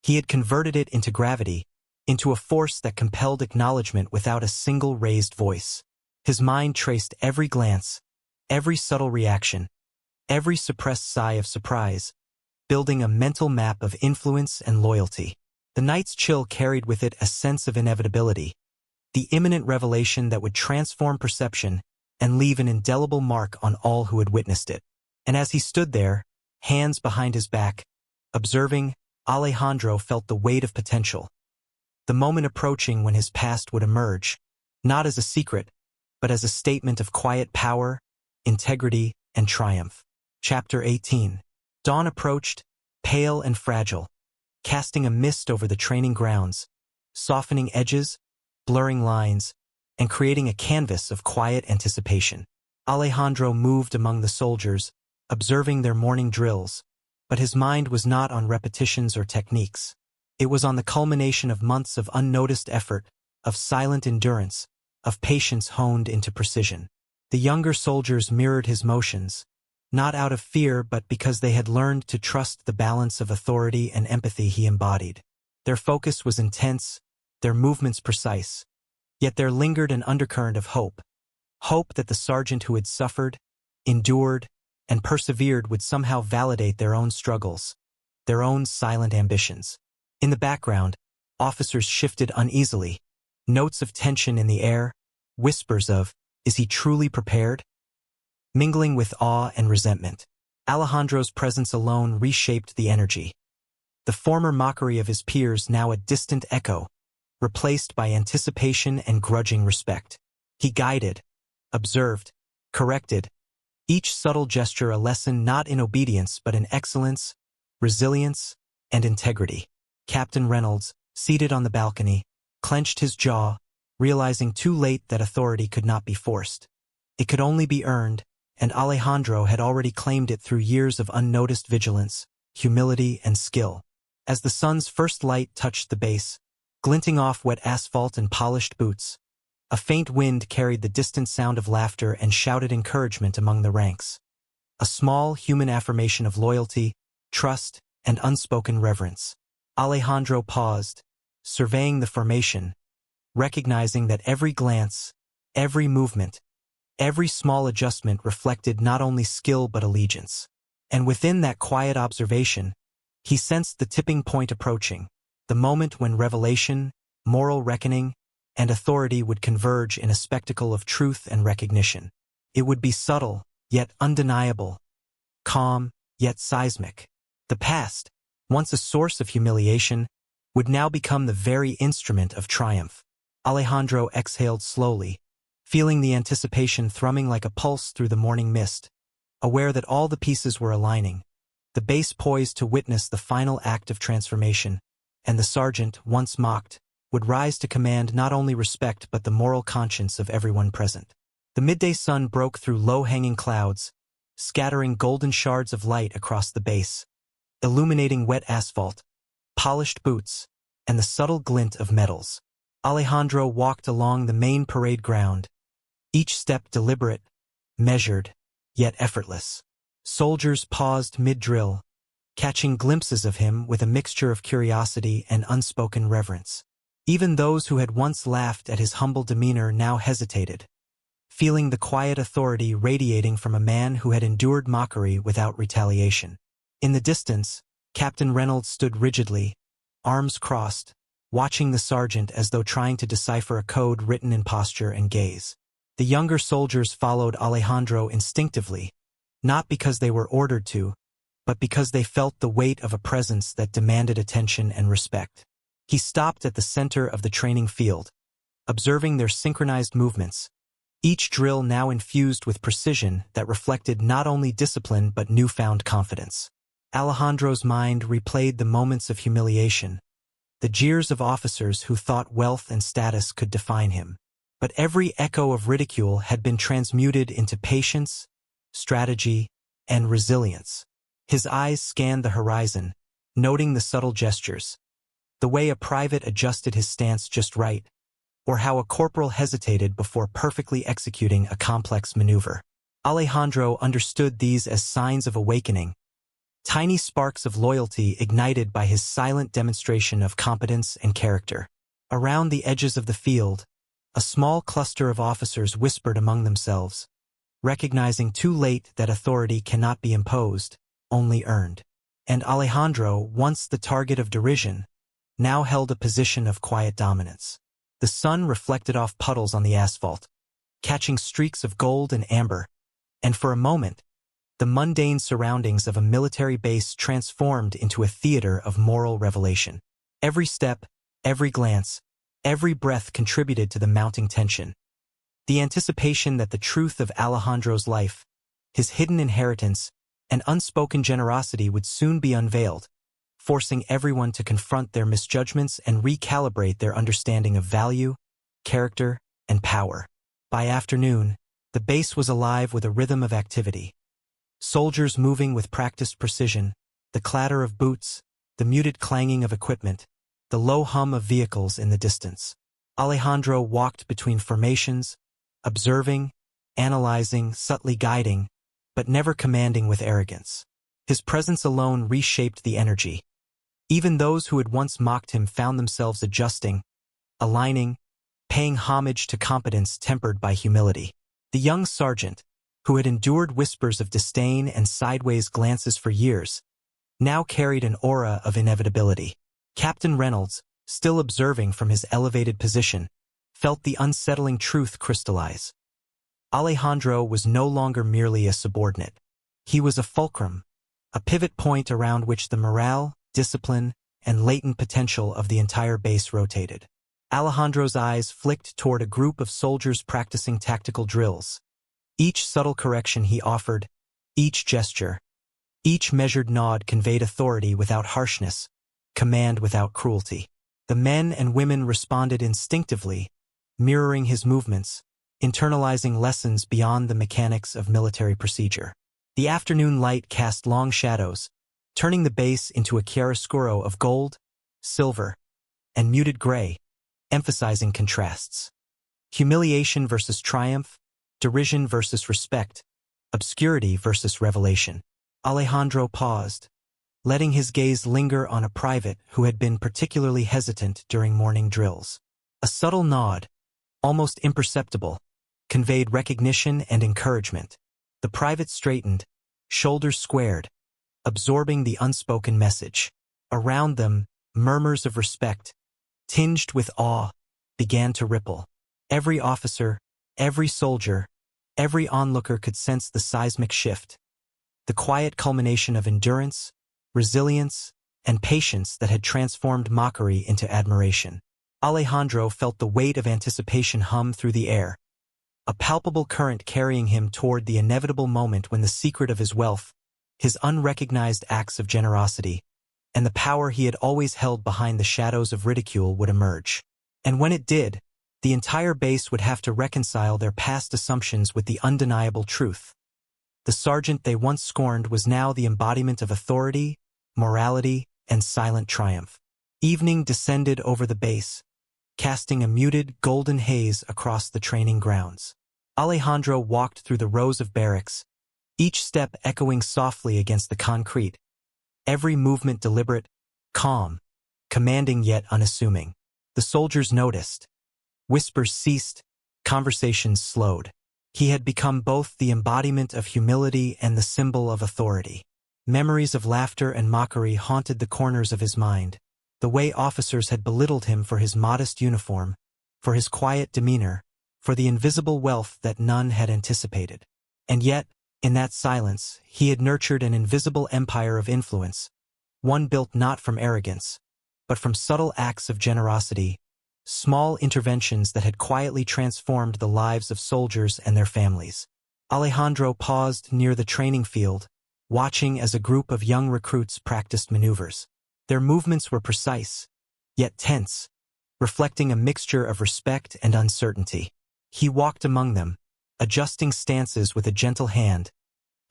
He had converted it into gravity, into a force that compelled acknowledgement without a single raised voice. His mind traced every glance, every subtle reaction, every suppressed sigh of surprise, building a mental map of influence and loyalty. The night's chill carried with it a sense of inevitability, the imminent revelation that would transform perception and leave an indelible mark on all who had witnessed it. And as he stood there, hands behind his back, observing, Alejandro felt the weight of potential, the moment approaching when his past would emerge, not as a secret, but as a statement of quiet power, integrity, and triumph. Chapter 18. Dawn approached, pale and fragile, casting a mist over the training grounds, softening edges, blurring lines, and creating a canvas of quiet anticipation. Alejandro moved among the soldiers, observing their morning drills, but his mind was not on repetitions or techniques. It was on the culmination of months of unnoticed effort, of silent endurance, of patience honed into precision. The younger soldiers mirrored his motions, not out of fear but because they had learned to trust the balance of authority and empathy he embodied. Their focus was intense, their movements precise, yet there lingered an undercurrent of hope. Hope that the sergeant who had suffered, endured, and persevered would somehow validate their own struggles, their own silent ambitions. In the background, officers shifted uneasily, notes of tension in the air, whispers of, "Is he truly prepared?" mingling with awe and resentment. Alejandro's presence alone reshaped the energy. The former mockery of his peers now a distant echo, replaced by anticipation and grudging respect. He guided, observed, corrected, each subtle gesture a lesson not in obedience but in excellence, resilience, and integrity. Captain Reynolds, seated on the balcony, clenched his jaw, realizing too late that authority could not be forced. It could only be earned, and Alejandro had already claimed it through years of unnoticed vigilance, humility, and skill. As the sun's first light touched the base, glinting off wet asphalt and polished boots, a faint wind carried the distant sound of laughter and shouted encouragement among the ranks. A small human affirmation of loyalty, trust, and unspoken reverence. Alejandro paused, surveying the formation, recognizing that every glance, every movement, every small adjustment reflected not only skill but allegiance. And within that quiet observation, he sensed the tipping point approaching, the moment when revelation, moral reckoning, and authority would converge in a spectacle of truth and recognition. It would be subtle, yet undeniable, calm, yet seismic. The past, once a source of humiliation, would now become the very instrument of triumph. Alejandro exhaled slowly, feeling the anticipation thrumming like a pulse through the morning mist, aware that all the pieces were aligning, the base poised to witness the final act of transformation, and the sergeant, once mocked, would rise to command not only respect but the moral conscience of everyone present. The midday sun broke through low-hanging clouds, scattering golden shards of light across the base, illuminating wet asphalt, polished boots, and the subtle glint of metals. Alejandro walked along the main parade ground, each step deliberate, measured, yet effortless. Soldiers paused mid-drill, catching glimpses of him with a mixture of curiosity and unspoken reverence. Even those who had once laughed at his humble demeanor now hesitated, feeling the quiet authority radiating from a man who had endured mockery without retaliation. In the distance, Captain Reynolds stood rigidly, arms crossed, watching the sergeant as though trying to decipher a code written in posture and gaze. The younger soldiers followed Alejandro instinctively, not because they were ordered to, but because they felt the weight of a presence that demanded attention and respect. He stopped at the center of the training field, observing their synchronized movements, each drill now infused with precision that reflected not only discipline but newfound confidence. Alejandro's mind replayed the moments of humiliation, the jeers of officers who thought wealth and status could define him. But every echo of ridicule had been transmuted into patience, strategy, and resilience. His eyes scanned the horizon, noting the subtle gestures, the way a private adjusted his stance just right, or how a corporal hesitated before perfectly executing a complex maneuver. Alejandro understood these as signs of awakening, tiny sparks of loyalty ignited by his silent demonstration of competence and character. Around the edges of the field, a small cluster of officers whispered among themselves, recognizing too late that authority cannot be imposed, only earned. And Alejandro, once the target of derision, now held a position of quiet dominance. The sun reflected off puddles on the asphalt, catching streaks of gold and amber, and for a moment, the mundane surroundings of a military base transformed into a theater of moral revelation. Every step, every glance, every breath contributed to the mounting tension. The anticipation that the truth of Alejandro's life, his hidden inheritance, and unspoken generosity would soon be unveiled, forcing everyone to confront their misjudgments and recalibrate their understanding of value, character, and power. By afternoon, the base was alive with a rhythm of activity. Soldiers moving with practiced precision, the clatter of boots, the muted clanging of equipment, the low hum of vehicles in the distance. Alejandro walked between formations, observing, analyzing, subtly guiding, but never commanding with arrogance. His presence alone reshaped the energy. Even those who had once mocked him found themselves adjusting, aligning, paying homage to competence tempered by humility. The young sergeant, who had endured whispers of disdain and sideways glances for years, now carried an aura of inevitability. Captain Reynolds, still observing from his elevated position, felt the unsettling truth crystallize. Alejandro was no longer merely a subordinate. He was a fulcrum, a pivot point around which the morale, discipline, and latent potential of the entire base rotated. Alejandro's eyes flicked toward a group of soldiers practicing tactical drills. Each subtle correction he offered, each gesture, each measured nod conveyed authority without harshness, command without cruelty. The men and women responded instinctively, mirroring his movements, internalizing lessons beyond the mechanics of military procedure. The afternoon light cast long shadows, turning the base into a chiaroscuro of gold, silver, and muted gray, emphasizing contrasts. Humiliation versus triumph, derision versus respect, obscurity versus revelation. Alejandro paused, letting his gaze linger on a private who had been particularly hesitant during morning drills. A subtle nod, almost imperceptible, conveyed recognition and encouragement. The private straightened, shoulders squared, absorbing the unspoken message. Around them, murmurs of respect, tinged with awe, began to ripple. Every officer, every soldier, every onlooker could sense the seismic shift, the quiet culmination of endurance, resilience, and patience that had transformed mockery into admiration. Alejandro felt the weight of anticipation hum through the air, a palpable current carrying him toward the inevitable moment when the secret of his wealth, his unrecognized acts of generosity, and the power he had always held behind the shadows of ridicule would emerge. And when it did, the entire base would have to reconcile their past assumptions with the undeniable truth. The sergeant they once scorned was now the embodiment of authority, morality, and silent triumph. Evening descended over the base, casting a muted, golden haze across the training grounds. Alejandro walked through the rows of barracks, each step echoing softly against the concrete, every movement deliberate, calm, commanding yet unassuming. The soldiers noticed. Whispers ceased, conversations slowed. He had become both the embodiment of humility and the symbol of authority. Memories of laughter and mockery haunted the corners of his mind. The way officers had belittled him for his modest uniform, for his quiet demeanor, for the invisible wealth that none had anticipated. And yet, in that silence, he had nurtured an invisible empire of influence, one built not from arrogance, but from subtle acts of generosity, small interventions that had quietly transformed the lives of soldiers and their families. Alejandro paused near the training field, watching as a group of young recruits practiced maneuvers. Their movements were precise, yet tense, reflecting a mixture of respect and uncertainty. He walked among them, adjusting stances with a gentle hand,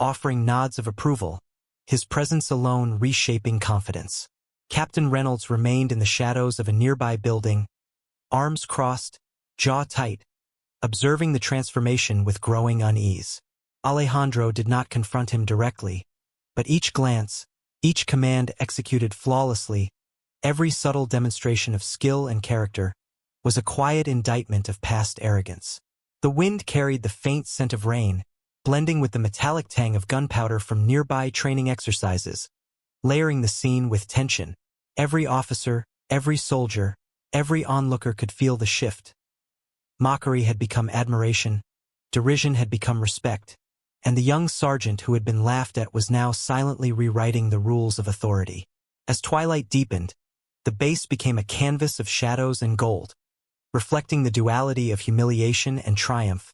offering nods of approval, his presence alone reshaping confidence. Captain Reynolds remained in the shadows of a nearby building, arms crossed, jaw tight, observing the transformation with growing unease. Alejandro did not confront him directly, but each glance, each command executed flawlessly, every subtle demonstration of skill and character, was a quiet indictment of past arrogance. The wind carried the faint scent of rain, blending with the metallic tang of gunpowder from nearby training exercises, layering the scene with tension. Every officer, every soldier, every onlooker could feel the shift. Mockery had become admiration, derision had become respect, and the young sergeant who had been laughed at was now silently rewriting the rules of authority. As twilight deepened, the base became a canvas of shadows and gold, reflecting the duality of humiliation and triumph,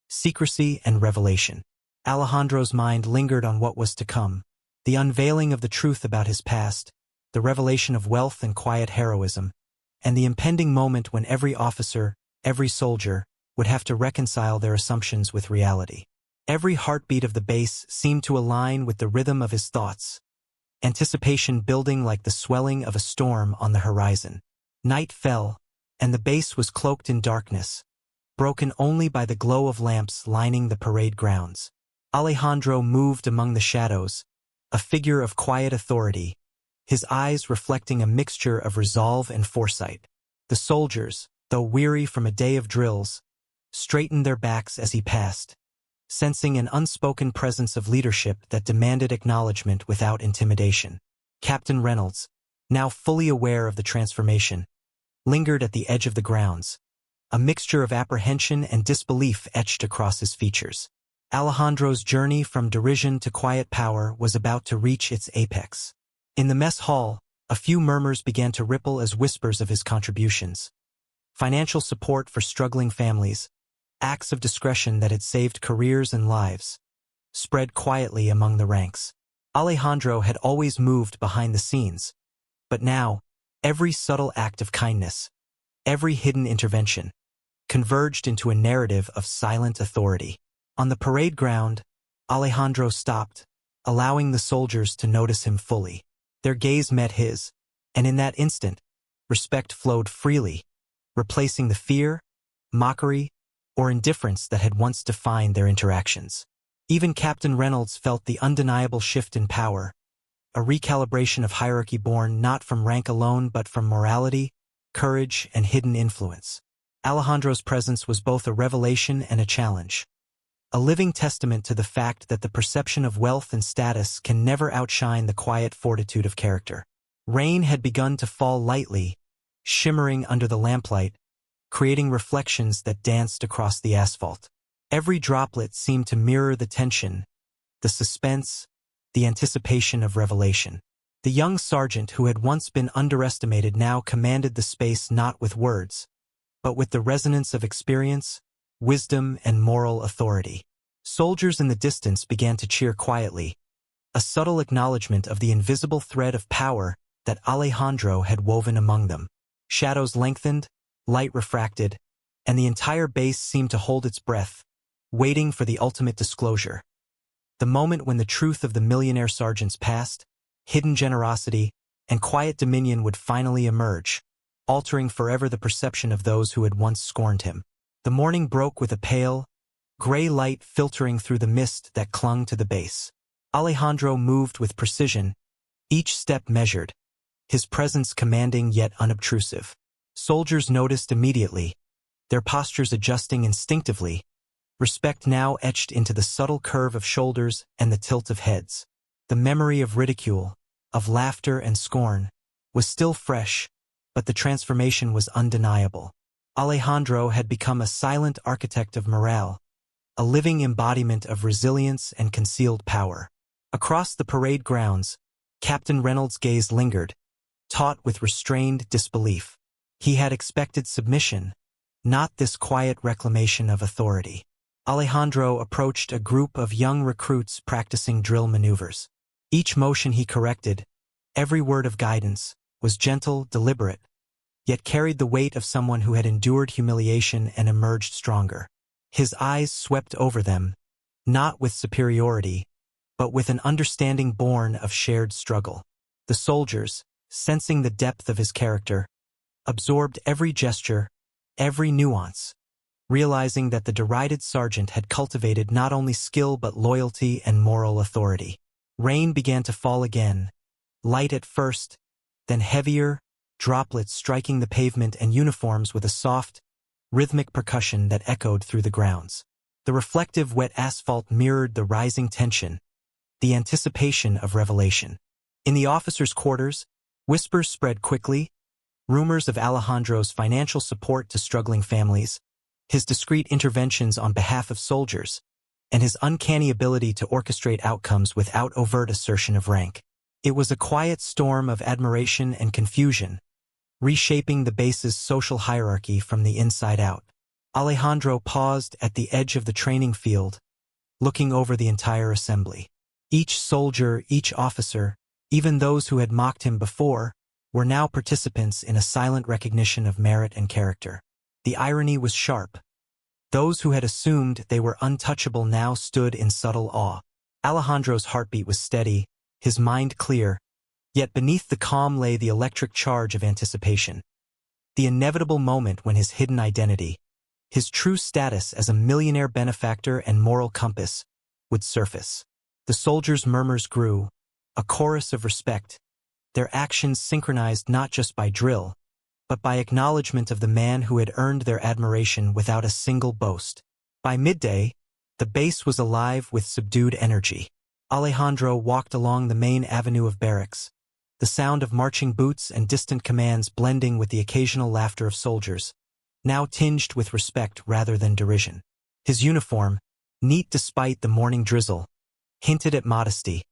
secrecy and revelation. Alejandro's mind lingered on what was to come, the unveiling of the truth about his past, the revelation of wealth and quiet heroism, and the impending moment when every officer, every soldier, would have to reconcile their assumptions with reality. Every heartbeat of the base seemed to align with the rhythm of his thoughts, anticipation building like the swelling of a storm on the horizon. Night fell, and the base was cloaked in darkness, broken only by the glow of lamps lining the parade grounds. Alejandro moved among the shadows, a figure of quiet authority, his eyes reflecting a mixture of resolve and foresight. The soldiers, though weary from a day of drills, straightened their backs as he passed, sensing an unspoken presence of leadership that demanded acknowledgement without intimidation. Captain Reynolds, now fully aware of the transformation, lingered at the edge of the grounds, a mixture of apprehension and disbelief etched across his features. Alejandro's journey from derision to quiet power was about to reach its apex. In the mess hall, a few murmurs began to ripple as whispers of his contributions. Financial support for struggling families, acts of discretion that had saved careers and lives, spread quietly among the ranks. Alejandro had always moved behind the scenes, but now, every subtle act of kindness, every hidden intervention, converged into a narrative of silent authority. On the parade ground, Alejandro stopped, allowing the soldiers to notice him fully. Their gaze met his, and in that instant, respect flowed freely, replacing the fear, mockery, or indifference that had once defined their interactions. Even Captain Reynolds felt the undeniable shift in power, a recalibration of hierarchy born not from rank alone but from morality, courage, and hidden influence. Alejandro's presence was both a revelation and a challenge, a living testament to the fact that the perception of wealth and status can never outshine the quiet fortitude of character. Rain had begun to fall lightly, shimmering under the lamplight, creating reflections that danced across the asphalt. Every droplet seemed to mirror the tension, the suspense, the anticipation of revelation. The young sergeant who had once been underestimated now commanded the space not with words, but with the resonance of experience, wisdom, and moral authority. Soldiers in the distance began to cheer quietly, a subtle acknowledgement of the invisible thread of power that Alejandro had woven among them. Shadows lengthened, light refracted, and the entire base seemed to hold its breath, waiting for the ultimate disclosure. The moment when the truth of the millionaire sergeant's past, hidden generosity, and quiet dominion would finally emerge, altering forever the perception of those who had once scorned him. The morning broke with a pale, gray light filtering through the mist that clung to the base. Alejandro moved with precision, each step measured, his presence commanding yet unobtrusive. Soldiers noticed immediately, their postures adjusting instinctively, respect now etched into the subtle curve of shoulders and the tilt of heads. The memory of ridicule, of laughter and scorn, was still fresh, but the transformation was undeniable. Alejandro had become a silent architect of morale, a living embodiment of resilience and concealed power. Across the parade grounds, Captain Reynolds' gaze lingered, taut with restrained disbelief. He had expected submission, not this quiet reclamation of authority. Alejandro approached a group of young recruits practicing drill maneuvers. Each motion he corrected, every word of guidance, was gentle, deliberate, yet carried the weight of someone who had endured humiliation and emerged stronger. His eyes swept over them, not with superiority, but with an understanding born of shared struggle. The soldiers, sensing the depth of his character, absorbed every gesture, every nuance, realizing that the derided sergeant had cultivated not only skill but loyalty and moral authority. Rain began to fall again, light at first, then heavier, droplets striking the pavement and uniforms with a soft, rhythmic percussion that echoed through the grounds. The reflective wet asphalt mirrored the rising tension, the anticipation of revelation. In the officers' quarters, whispers spread quickly, rumors of Alejandro's financial support to struggling families, his discreet interventions on behalf of soldiers, and his uncanny ability to orchestrate outcomes without overt assertion of rank. It was a quiet storm of admiration and confusion, reshaping the base's social hierarchy from the inside out. Alejandro paused at the edge of the training field, looking over the entire assembly. Each soldier, each officer, even those who had mocked him before, were now participants in a silent recognition of merit and character. The irony was sharp. Those who had assumed they were untouchable now stood in subtle awe. Alejandro's heartbeat was steady, his mind clear, yet beneath the calm lay the electric charge of anticipation. The inevitable moment when his hidden identity, his true status as a millionaire benefactor and moral compass, would surface. The soldiers' murmurs grew, a chorus of respect, their actions synchronized not just by drill, but by acknowledgement of the man who had earned their admiration without a single boast. By midday, the base was alive with subdued energy. Alejandro walked along the main avenue of barracks, the sound of marching boots and distant commands blending with the occasional laughter of soldiers, now tinged with respect rather than derision. His uniform, neat despite the morning drizzle, hinted at modesty,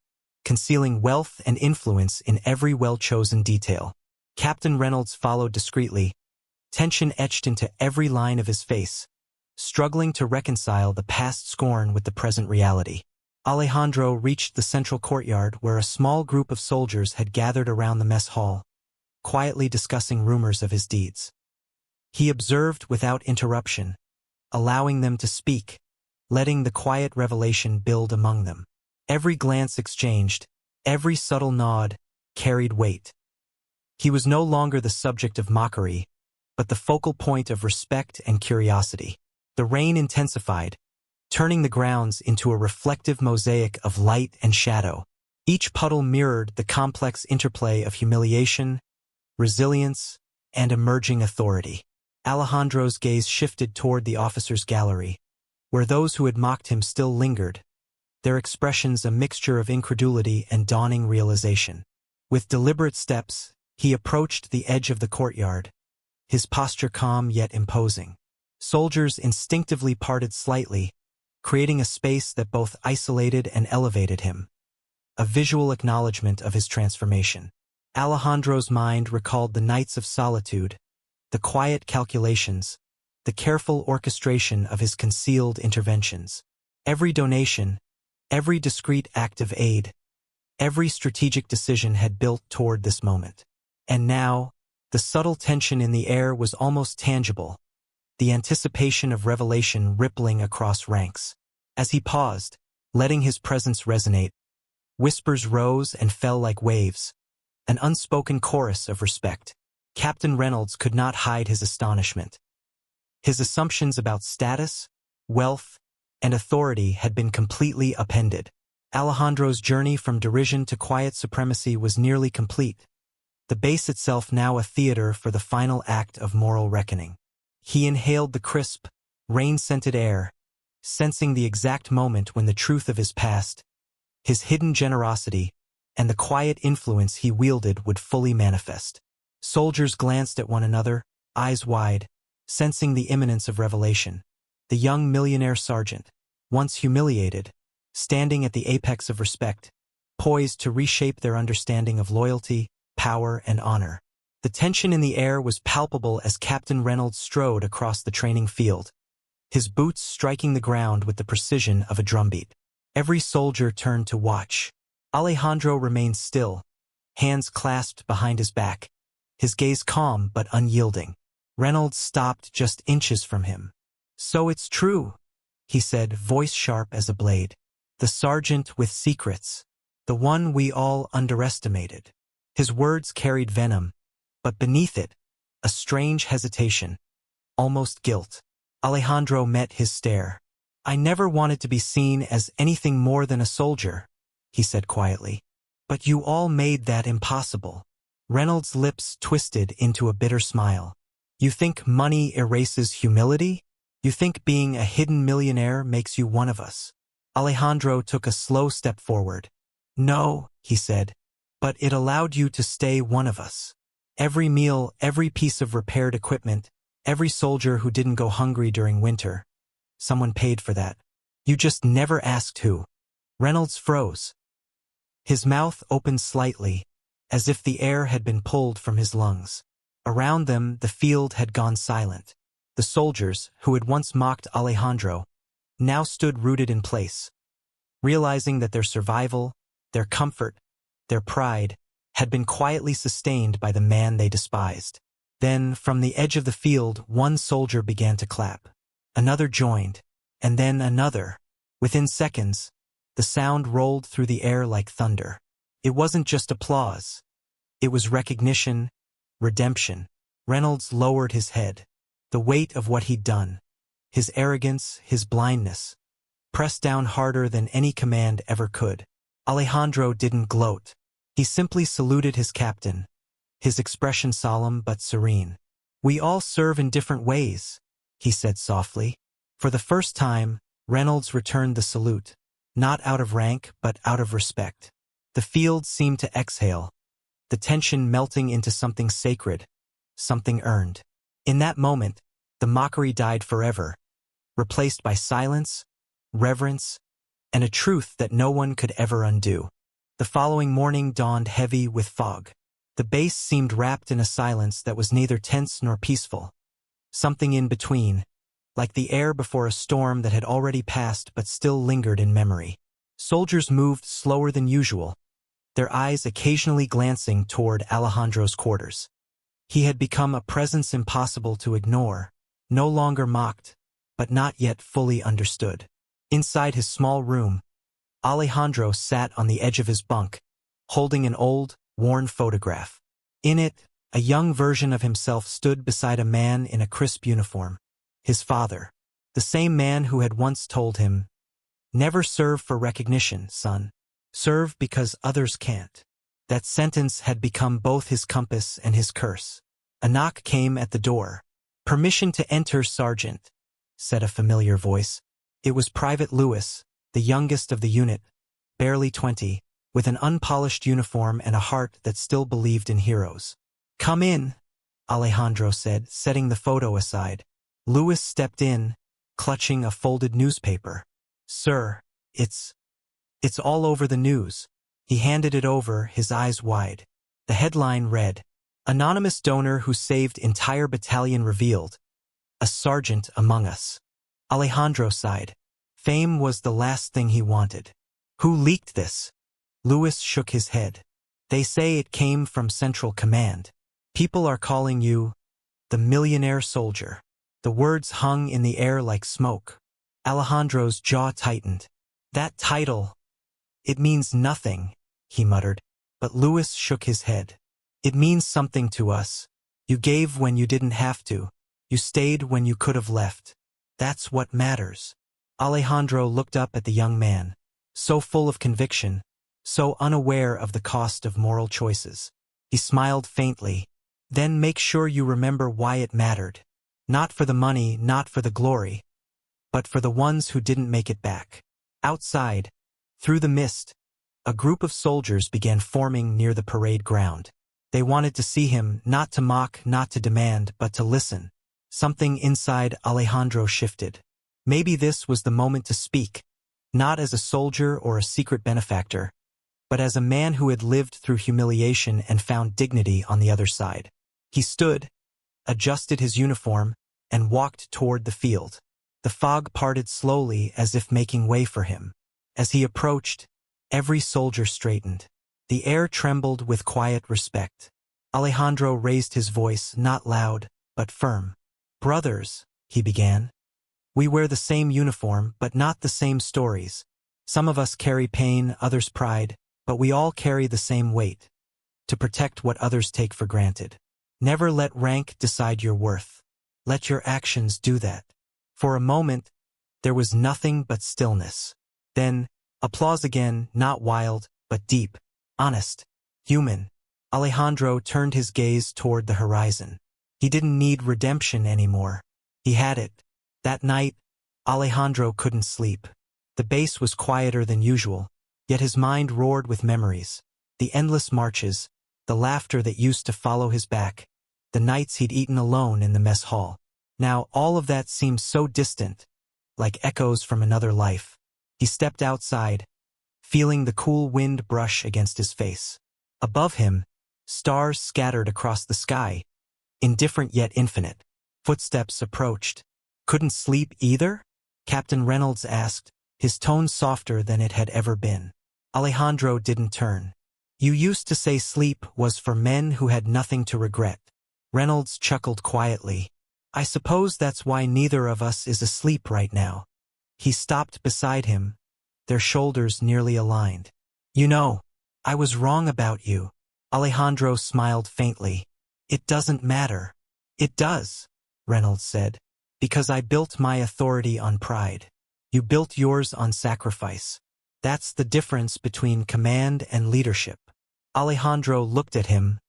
concealing wealth and influence in every well-chosen detail. Captain Reynolds followed discreetly, tension etched into every line of his face, struggling to reconcile the past scorn with the present reality. Alejandro reached the central courtyard where a small group of soldiers had gathered around the mess hall, quietly discussing rumors of his deeds. He observed without interruption, allowing them to speak, letting the quiet revelation build among them. Every glance exchanged, every subtle nod, carried weight. He was no longer the subject of mockery, but the focal point of respect and curiosity. The rain intensified, turning the grounds into a reflective mosaic of light and shadow, Each puddle mirrored the complex interplay of humiliation, resilience, and emerging authority. Alejandro's gaze shifted toward the officers' gallery, where those who had mocked him still lingered, their expressions a mixture of incredulity and dawning realization. With deliberate steps, he approached the edge of the courtyard, his posture calm yet imposing. Soldiers instinctively parted slightly, creating a space that both isolated and elevated him, a visual acknowledgement of his transformation. Alejandro's mind recalled the nights of solitude, the quiet calculations, the careful orchestration of his concealed interventions. Every donation, every discreet act of aid, every strategic decision had built toward this moment. And now, the subtle tension in the air was almost tangible, the anticipation of revelation rippling across ranks. As he paused, letting his presence resonate, whispers rose and fell like waves, an unspoken chorus of respect. Captain Reynolds could not hide his astonishment. His assumptions about status, wealth, and authority had been completely upended. Alejandro's journey from derision to quiet supremacy was nearly complete, the base itself now a theater for the final act of moral reckoning. He inhaled the crisp, rain-scented air, sensing the exact moment when the truth of his past, his hidden generosity, and the quiet influence he wielded would fully manifest. Soldiers glanced at one another, eyes wide, sensing the imminence of revelation. The young millionaire sergeant, once humiliated, standing at the apex of respect, poised to reshape their understanding of loyalty, power, and honor. The tension in the air was palpable as Captain Reynolds strode across the training field, his boots striking the ground with the precision of a drumbeat. Every soldier turned to watch. Alejandro remained still, hands clasped behind his back, his gaze calm but unyielding. Reynolds stopped just inches from him. "So it's true," he said, voice sharp as a blade. "The sergeant with secrets. The one we all underestimated." His words carried venom, but beneath it, a strange hesitation, almost guilt. Alejandro met his stare. "I never wanted to be seen as anything more than a soldier," he said quietly. "But you all made that impossible." Reynolds' lips twisted into a bitter smile. "You think money erases humility? You think being a hidden millionaire makes you one of us?" Alejandro took a slow step forward. "No," he said, "but it allowed you to stay one of us. Every meal, every piece of repaired equipment, every soldier who didn't go hungry during winter. Someone paid for that. You just never asked who." Reynolds froze. His mouth opened slightly, as if the air had been pulled from his lungs. Around them, the field had gone silent. The soldiers, who had once mocked Alejandro, now stood rooted in place, realizing that their survival, their comfort, their pride, had been quietly sustained by the man they despised. Then, from the edge of the field, one soldier began to clap. Another joined, and then another. Within seconds, the sound rolled through the air like thunder. It wasn't just applause. It was recognition, redemption. Reynolds lowered his head. The weight of what he'd done, his arrogance, his blindness, pressed down harder than any command ever could. Alejandro didn't gloat. He simply saluted his captain, his expression solemn but serene. "We all serve in different ways," he said softly. For the first time, Reynolds returned the salute, not out of rank but out of respect. The field seemed to exhale, the tension melting into something sacred, something earned. In that moment, the mockery died forever, replaced by silence, reverence, and a truth that no one could ever undo. The following morning dawned heavy with fog. The base seemed wrapped in a silence that was neither tense nor peaceful, something in between, like the air before a storm that had already passed but still lingered in memory. Soldiers moved slower than usual, their eyes occasionally glancing toward Alejandro's quarters. He had become a presence impossible to ignore, no longer mocked, but not yet fully understood. Inside his small room, Alejandro sat on the edge of his bunk, holding an old, worn photograph. In it, a young version of himself stood beside a man in a crisp uniform, his father, the same man who had once told him, "Never serve for recognition, son." Serve because others can't. That sentence had become both his compass and his curse. A knock came at the door. "Permission to enter, Sergeant," said a familiar voice. It was Private Lewis, the youngest of the unit, barely 20, with an unpolished uniform and a heart that still believed in heroes. "Come in," Alejandro said, setting the photo aside. Lewis stepped in, clutching a folded newspaper. "Sir, it's all over the news." He handed it over, his eyes wide. The headline read, "Anonymous donor who saved entire battalion revealed. A sergeant among us." Alejandro sighed. Fame was the last thing he wanted. "Who leaked this?" Lewis shook his head. "They say it came from Central Command. People are calling you the Millionaire Soldier." The words hung in the air like smoke. Alejandro's jaw tightened. "That title, it means nothing," he muttered. But Lewis shook his head. "It means something to us. You gave when you didn't have to. You stayed when you could have left. That's what matters." Alejandro looked up at the young man, so full of conviction, so unaware of the cost of moral choices. He smiled faintly. "Then make sure you remember why it mattered. Not for the money, not for the glory, but for the ones who didn't make it back." Outside, through the mist, a group of soldiers began forming near the parade ground. They wanted to see him, not to mock, not to demand, but to listen. Something inside Alejandro shifted. Maybe this was the moment to speak, not as a soldier or a secret benefactor, but as a man who had lived through humiliation and found dignity on the other side. He stood, adjusted his uniform, and walked toward the field. The fog parted slowly as if making way for him. As he approached, every soldier straightened. The air trembled with quiet respect. Alejandro raised his voice, not loud, but firm. "Brothers," he began. "We wear the same uniform, but not the same stories. Some of us carry pain, others pride, but we all carry the same weight. To protect what others take for granted. Never let rank decide your worth. Let your actions do that." For a moment, there was nothing but stillness. Then, applause again, not wild, but deep, honest, human. Alejandro turned his gaze toward the horizon. He didn't need redemption anymore. He had it. That night, Alejandro couldn't sleep. The base was quieter than usual, yet his mind roared with memories. The endless marches, the laughter that used to follow his back, the nights he'd eaten alone in the mess hall. Now all of that seemed so distant, like echoes from another life. He stepped outside, feeling the cool wind brush against his face. Above him, stars scattered across the sky, indifferent yet infinite. Footsteps approached. "Couldn't sleep either?" Captain Reynolds asked, his tone softer than it had ever been. Alejandro didn't turn. "You used to say sleep was for men who had nothing to regret." Reynolds chuckled quietly. "I suppose that's why neither of us is asleep right now." He stopped beside him, their shoulders nearly aligned. "You know, I was wrong about you." Alejandro smiled faintly. "It doesn't matter." "It does," Reynolds said, "because I built my authority on pride. You built yours on sacrifice. That's the difference between command and leadership." Alejandro looked at him,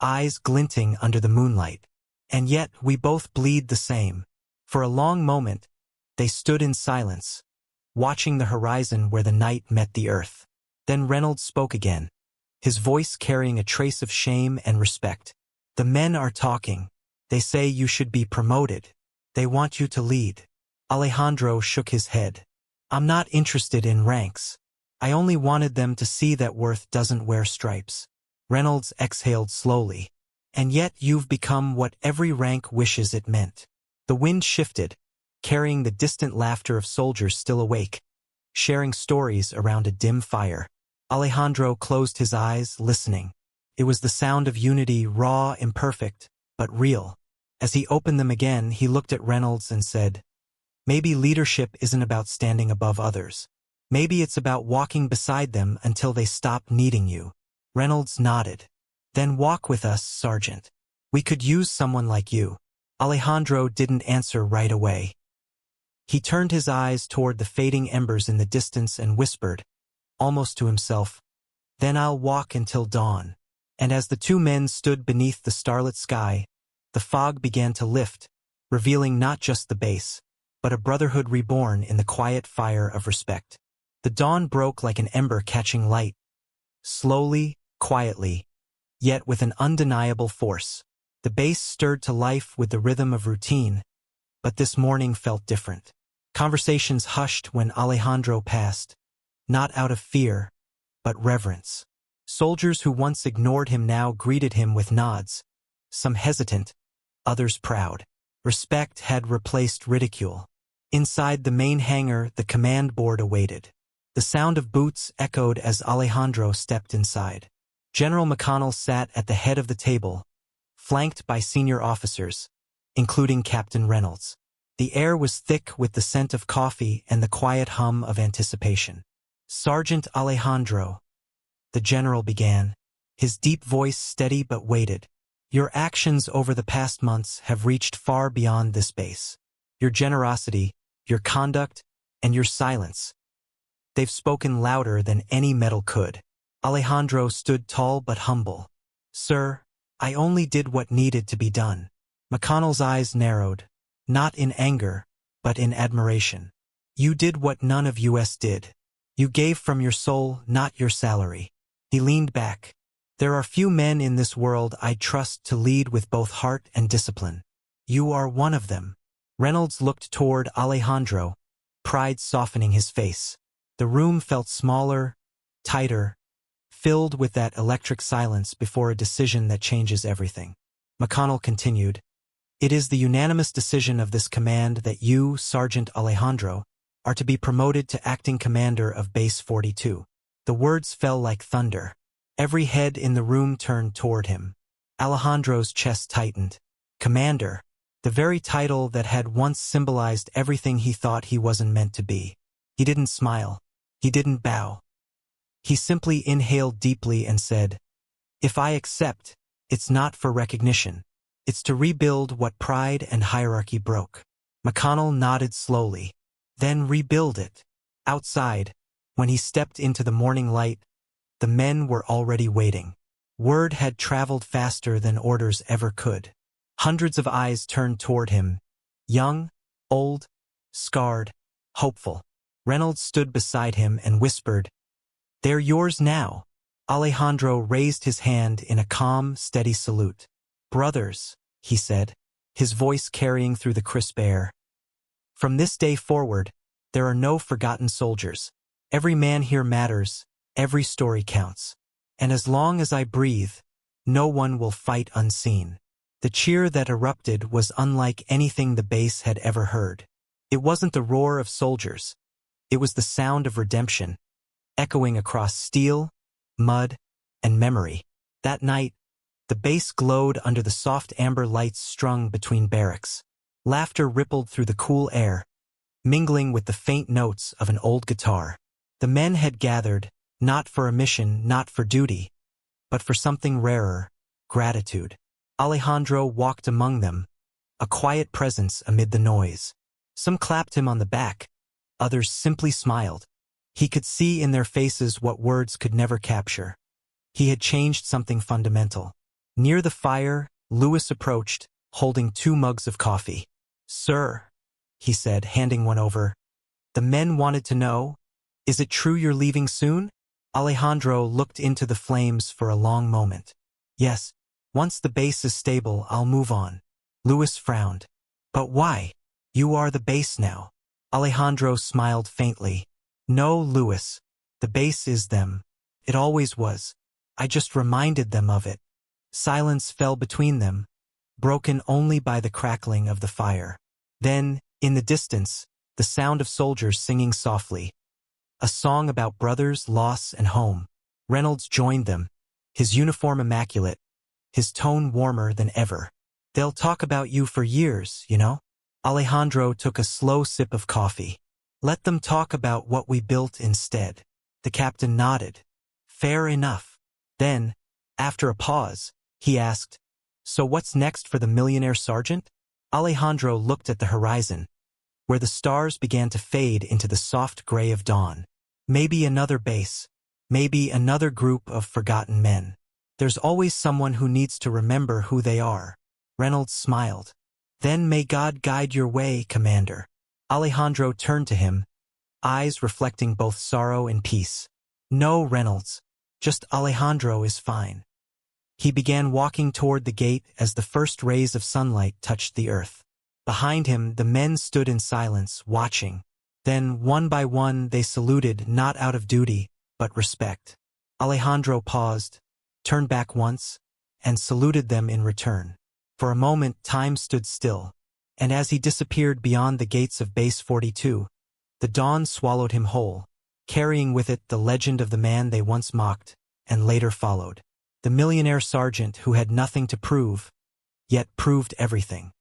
eyes glinting under the moonlight. "And yet we both bleed the same." For a long moment, they stood in silence, watching the horizon where the night met the earth. Then Reynolds spoke again, his voice carrying a trace of shame and respect. "The men are talking. They say you should be promoted. They want you to lead." Alejandro shook his head. "I'm not interested in ranks. I only wanted them to see that worth doesn't wear stripes." Reynolds exhaled slowly. "And yet you've become what every rank wishes it meant." The wind shifted, carrying the distant laughter of soldiers still awake, sharing stories around a dim fire. Alejandro closed his eyes, listening. It was the sound of unity, raw, imperfect, but real. As he opened them again, he looked at Reynolds and said, "Maybe leadership isn't about standing above others. Maybe it's about walking beside them until they stop needing you." Reynolds nodded. "Then walk with us, Sergeant. We could use someone like you." Alejandro didn't answer right away. He turned his eyes toward the fading embers in the distance and whispered, almost to himself. Then I'll walk until dawn. And as the two men stood beneath the starlit sky, the fog began to lift, revealing not just the base, but a brotherhood reborn in the quiet fire of respect. The dawn broke like an ember catching light, slowly, quietly, yet with an undeniable force. The base stirred to life with the rhythm of routine, but this morning felt different. Conversations hushed when Alejandro passed, not out of fear, but reverence. Soldiers who once ignored him now greeted him with nods, some hesitant, others proud. Respect had replaced ridicule. Inside the main hangar, the command board awaited. The sound of boots echoed as Alejandro stepped inside. General McConnell sat at the head of the table, flanked by senior officers, including Captain Reynolds. The air was thick with the scent of coffee and the quiet hum of anticipation. "Sergeant Alejandro," the general began, his deep voice steady but weighted. "Your actions over the past months have reached far beyond this base. Your generosity, your conduct, and your silence. They've spoken louder than any medal could." Alejandro stood tall but humble. "Sir, I only did what needed to be done." McConnell's eyes narrowed, not in anger, but in admiration. "You did what none of us did. You gave from your soul, not your salary." He leaned back. "There are few men in this world I'd trust to lead with both heart and discipline. You are one of them." Reynolds looked toward Alejandro, pride softening his face. The room felt smaller, tighter, filled with that electric silence before a decision that changes everything. McConnell continued, "It is the unanimous decision of this command that you, Sergeant Alejandro, are to be promoted to acting commander of Base 42. The words fell like thunder. Every head in the room turned toward him. Alejandro's chest tightened. Commander, the very title that had once symbolized everything he thought he wasn't meant to be. He didn't smile. He didn't bow. He simply inhaled deeply and said, "If I accept, it's not for recognition. It's to rebuild what pride and hierarchy broke." McConnell nodded slowly. "Then rebuild it." Outside, when he stepped into the morning light, the men were already waiting. Word had traveled faster than orders ever could. Hundreds of eyes turned toward him, young, old, scarred, hopeful. Reynolds stood beside him and whispered, "They're yours now." Alejandro raised his hand in a calm, steady salute. "Brothers," he said, his voice carrying through the crisp air. "From this day forward, there are no forgotten soldiers. Every man here matters, every story counts. And as long as I breathe, no one will fight unseen." The cheer that erupted was unlike anything the base had ever heard. It wasn't the roar of soldiers. It was the sound of redemption, echoing across steel, mud, and memory. That night, the base glowed under the soft amber lights strung between barracks. Laughter rippled through the cool air, mingling with the faint notes of an old guitar. The men had gathered, not for a mission, not for duty, but for something rarer, gratitude. Alejandro walked among them, a quiet presence amid the noise. Some clapped him on the back, others simply smiled. He could see in their faces what words could never capture. He had changed something fundamental. Near the fire, Lewis approached, holding 2 mugs of coffee. "Sir," he said, handing one over, "the men wanted to know, is it true you're leaving soon?" Alejandro looked into the flames for a long moment. "Yes, once the base is stable, I'll move on." Lewis frowned. "But why? You are the base now." Alejandro smiled faintly. "No, Lewis. The base is them. It always was. I just reminded them of it." Silence fell between them, broken only by the crackling of the fire. Then, in the distance, the sound of soldiers singing softly. A song about brothers, loss, and home. Reynolds joined them, his uniform immaculate, his tone warmer than ever. "They'll talk about you for years, you know?" Alejandro took a slow sip of coffee. "Let them talk about what we built instead." The captain nodded. "Fair enough." Then, after a pause, he asked, "So what's next for the Millionaire Sergeant?" Alejandro looked at the horizon, where the stars began to fade into the soft gray of dawn. "Maybe another base. Maybe another group of forgotten men. There's always someone who needs to remember who they are. Reynolds smiled. Then may God guide your way, Commander. Alejandro turned to him, eyes reflecting both sorrow and peace. No, Reynolds. Just Alejandro is fine. He began walking toward the gate as the first rays of sunlight touched the earth. Behind him, the men stood in silence, watching. Then, one by one, they saluted, not out of duty, but respect. Alejandro paused, turned back once, and saluted them in return. For a moment, time stood still, and as he disappeared beyond the gates of Base 42, the dawn swallowed him whole, carrying with it the legend of the man they once mocked, and later followed. The millionaire sergeant who had nothing to prove, yet proved everything.